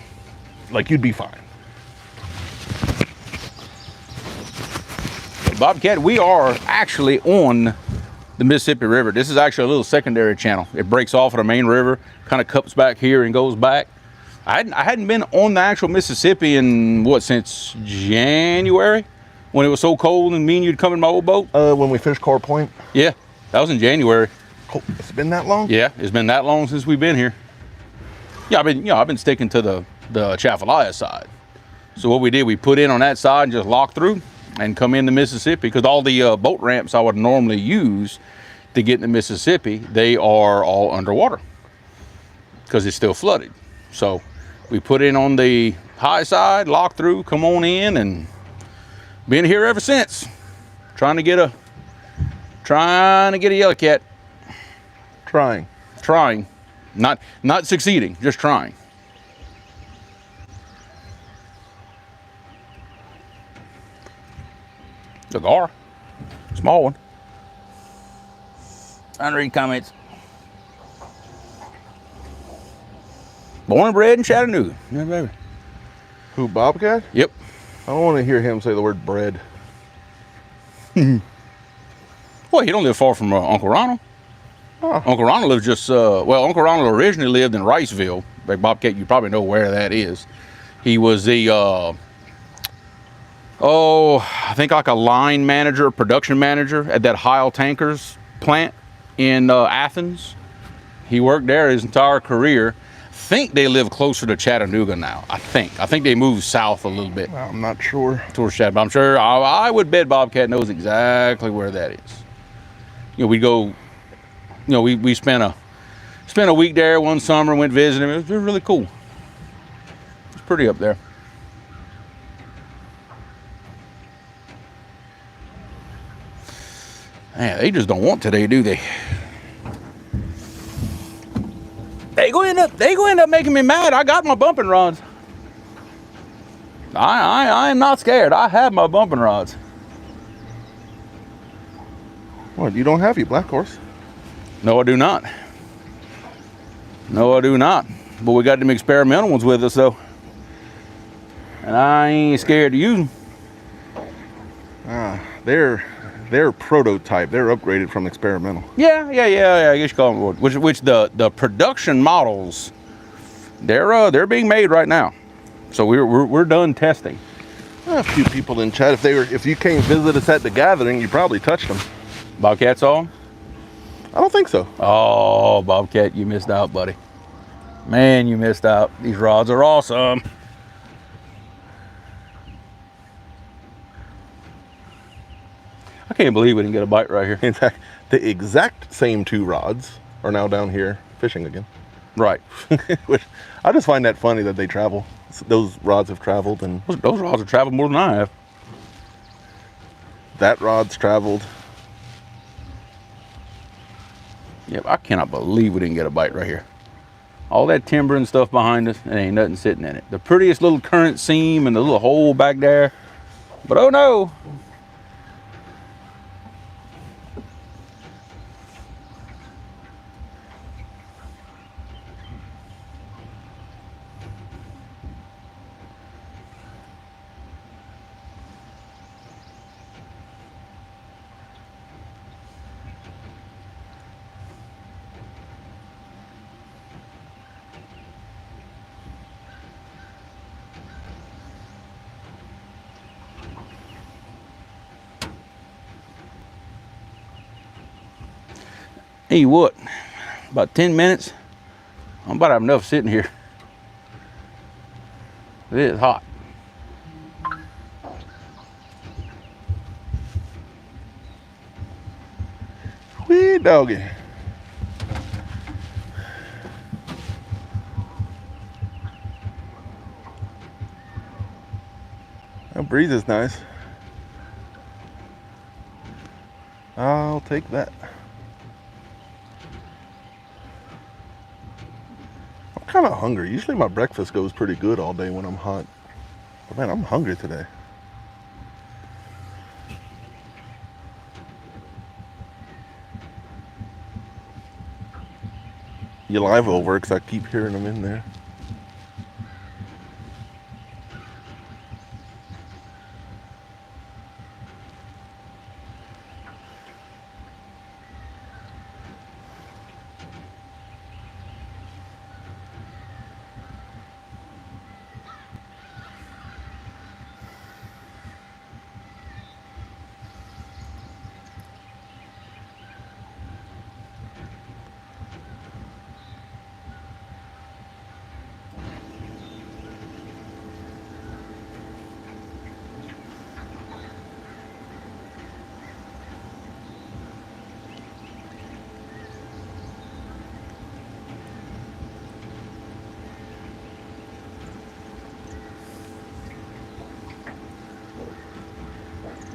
like you'd be fine. Bobcat, we are actually on the Mississippi River. This is actually a little secondary channel. It breaks off of the main river, kind of cups back here and goes back. I hadn't been on the actual Mississippi in what, since January, when it was so cold and me and you'd come in my old boat. When we fished Core Point. Yeah, that was in January. Cool. It's been that long? Yeah, it's been that long since we've been here. Yeah, I've been sticking to the Chafalaya side. So what we did, we put in on that side and just locked through and come into Mississippi, because all the boat ramps I would normally use to get into Mississippi, they are all underwater because it's still flooded. So we put in on the high side, locked through, come on in, and been here ever since. Trying to get a yellow cat. Trying. Not succeeding, just trying. The gar, small one. Unread comments. Born and bred in Chattanooga. Yeah, baby. Who, Bobcat? Yep. I don't want to hear him say the word bread. Well, he don't live far from Uncle Ronald. Oh. Uncle Ronald lives just, Uncle Ronald originally lived in Riceville. Like Bobcat, you probably know where that is. He was the, I think like a line manager, production manager at that Heil Tankers plant in Athens. He worked there his entire career. I think they live closer to Chattanooga now. I think they moved south a little bit. I'm not sure. Towards Chattanooga. I'm sure, I would bet Bobcat knows exactly where that is. You know, we go, you know, we spent a week there one summer, went visiting. It was really cool. It's pretty up there. Man, they just don't want today, do they? They go end up making me mad. I got my bumping rods. I am not scared. I have my bumping rods. What, you don't have your black horse? No, I do not. No, I do not. But we got them experimental ones with us, though. And I ain't scared to use them. They're prototype. They're upgraded from experimental. Yeah. I guess you call them. Which the production models, they're being made right now. So we're done testing. A few people in chat. If you came visit us at the gathering, you probably touched them. Bobcat saw them? I don't think so. Oh, Bobcat, you missed out, buddy. Man, you missed out. These rods are awesome. I can't believe we didn't get a bite right here. In fact, the exact same two rods are now down here fishing again. Right. Which I just find that funny that they travel. Those rods have traveled, and those rods have traveled more than I have. That rod's traveled. Yep, I cannot believe we didn't get a bite right here. All that timber and stuff behind us, and ain't nothing sitting in it. The prettiest little current seam and the little hole back there. But oh no. Hey, what? About 10 minutes? I'm about to have enough sitting here. It is hot. Wee doggy. That breeze is nice. I'll take that. I'm kind of hungry. Usually my breakfast goes pretty good all day when I'm hot. But man, I'm hungry today. Your live will work because I keep hearing them in there.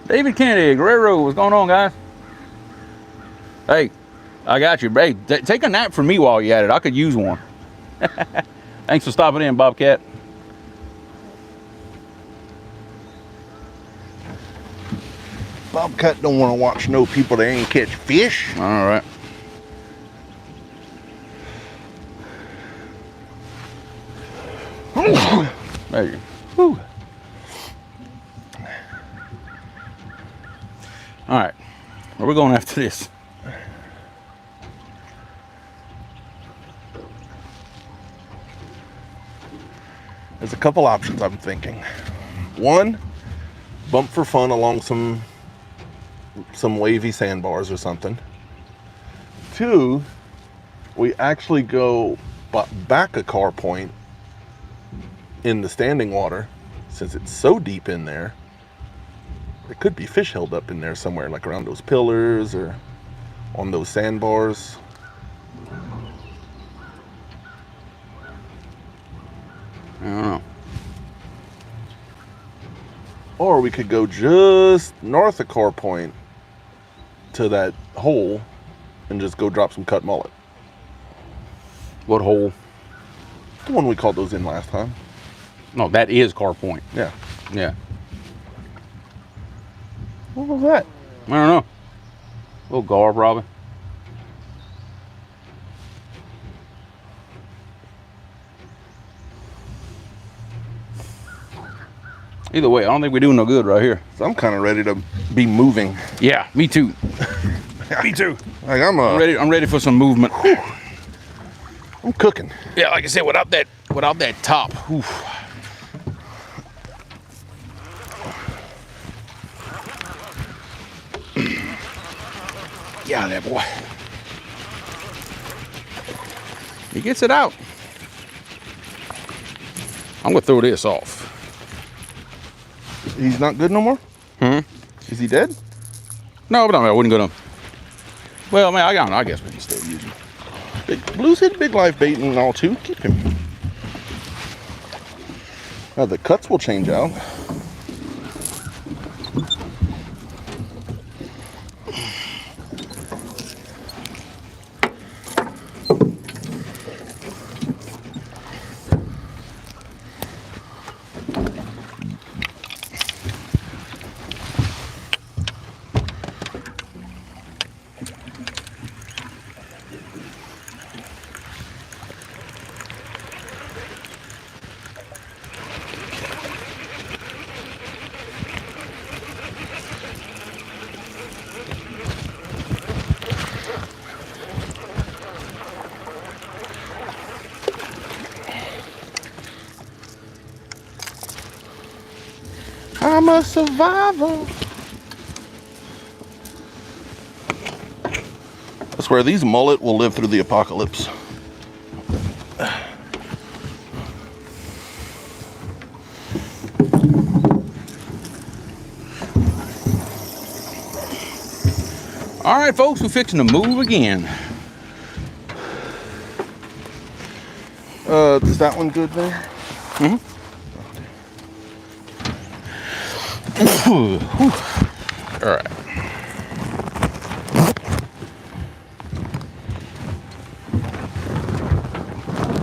David Kennedy, Guerrero, what's going on, guys? Hey, I got you. Hey, take a nap for me while you're at it. I could use one. Thanks for stopping in, Bobcat. Bobcat don't want to watch no people that ain't catch fish. All right. There you go. Whew. All right, where are we going after this? There's a couple options I'm thinking. One, bump for fun along some wavy sandbars or something. Two, we actually go back a car point in the standing water, since it's so deep in there. There could be fish held up in there somewhere, like around those pillars or on those sandbars. I don't know. Or we could go just north of Car Point to that hole and just go drop some cut mullet. What hole? The one we called those in last time. No, that is Car Point. Yeah. Yeah. What was that? I don't know. A little gar, probably. Either way, I don't think we're doing no good right here. So I'm kind of ready to be moving. Yeah, me too. Me too. Like I'm ready for some movement. I'm cooking. Yeah, like I said, without that top. Whew. Yeah, that boy. He gets it out. I'm gonna throw this off. He's not good no more? Is he dead? No, but I wouldn't go to. Well, man, I guess we can still use him. Blue's hit big live bait and all too. Keep him. Now the cuts will change out. I'm a survivor. I swear these mullet will live through the apocalypse. All right, folks, we're fixing to move again. Is that one good there? Mm-hmm. All right.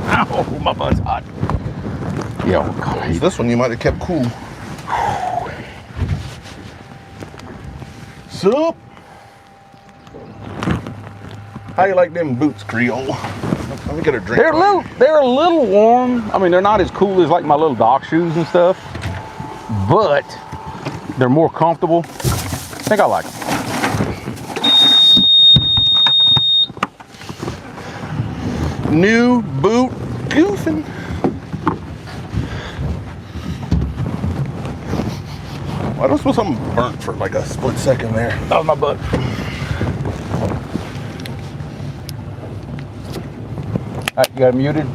Ow, my butt's hot. Yeah, oh God. This one you might have kept cool. Sup? How you like them boots, Creole? Let me get a drink. They're a little warm. I mean, they're not as cool as like my little dock shoes and stuff, but they're more comfortable. I think I like them. New boot goofing. Why don't I smell something burnt for like a split second there? That was my butt. All right, you got it muted?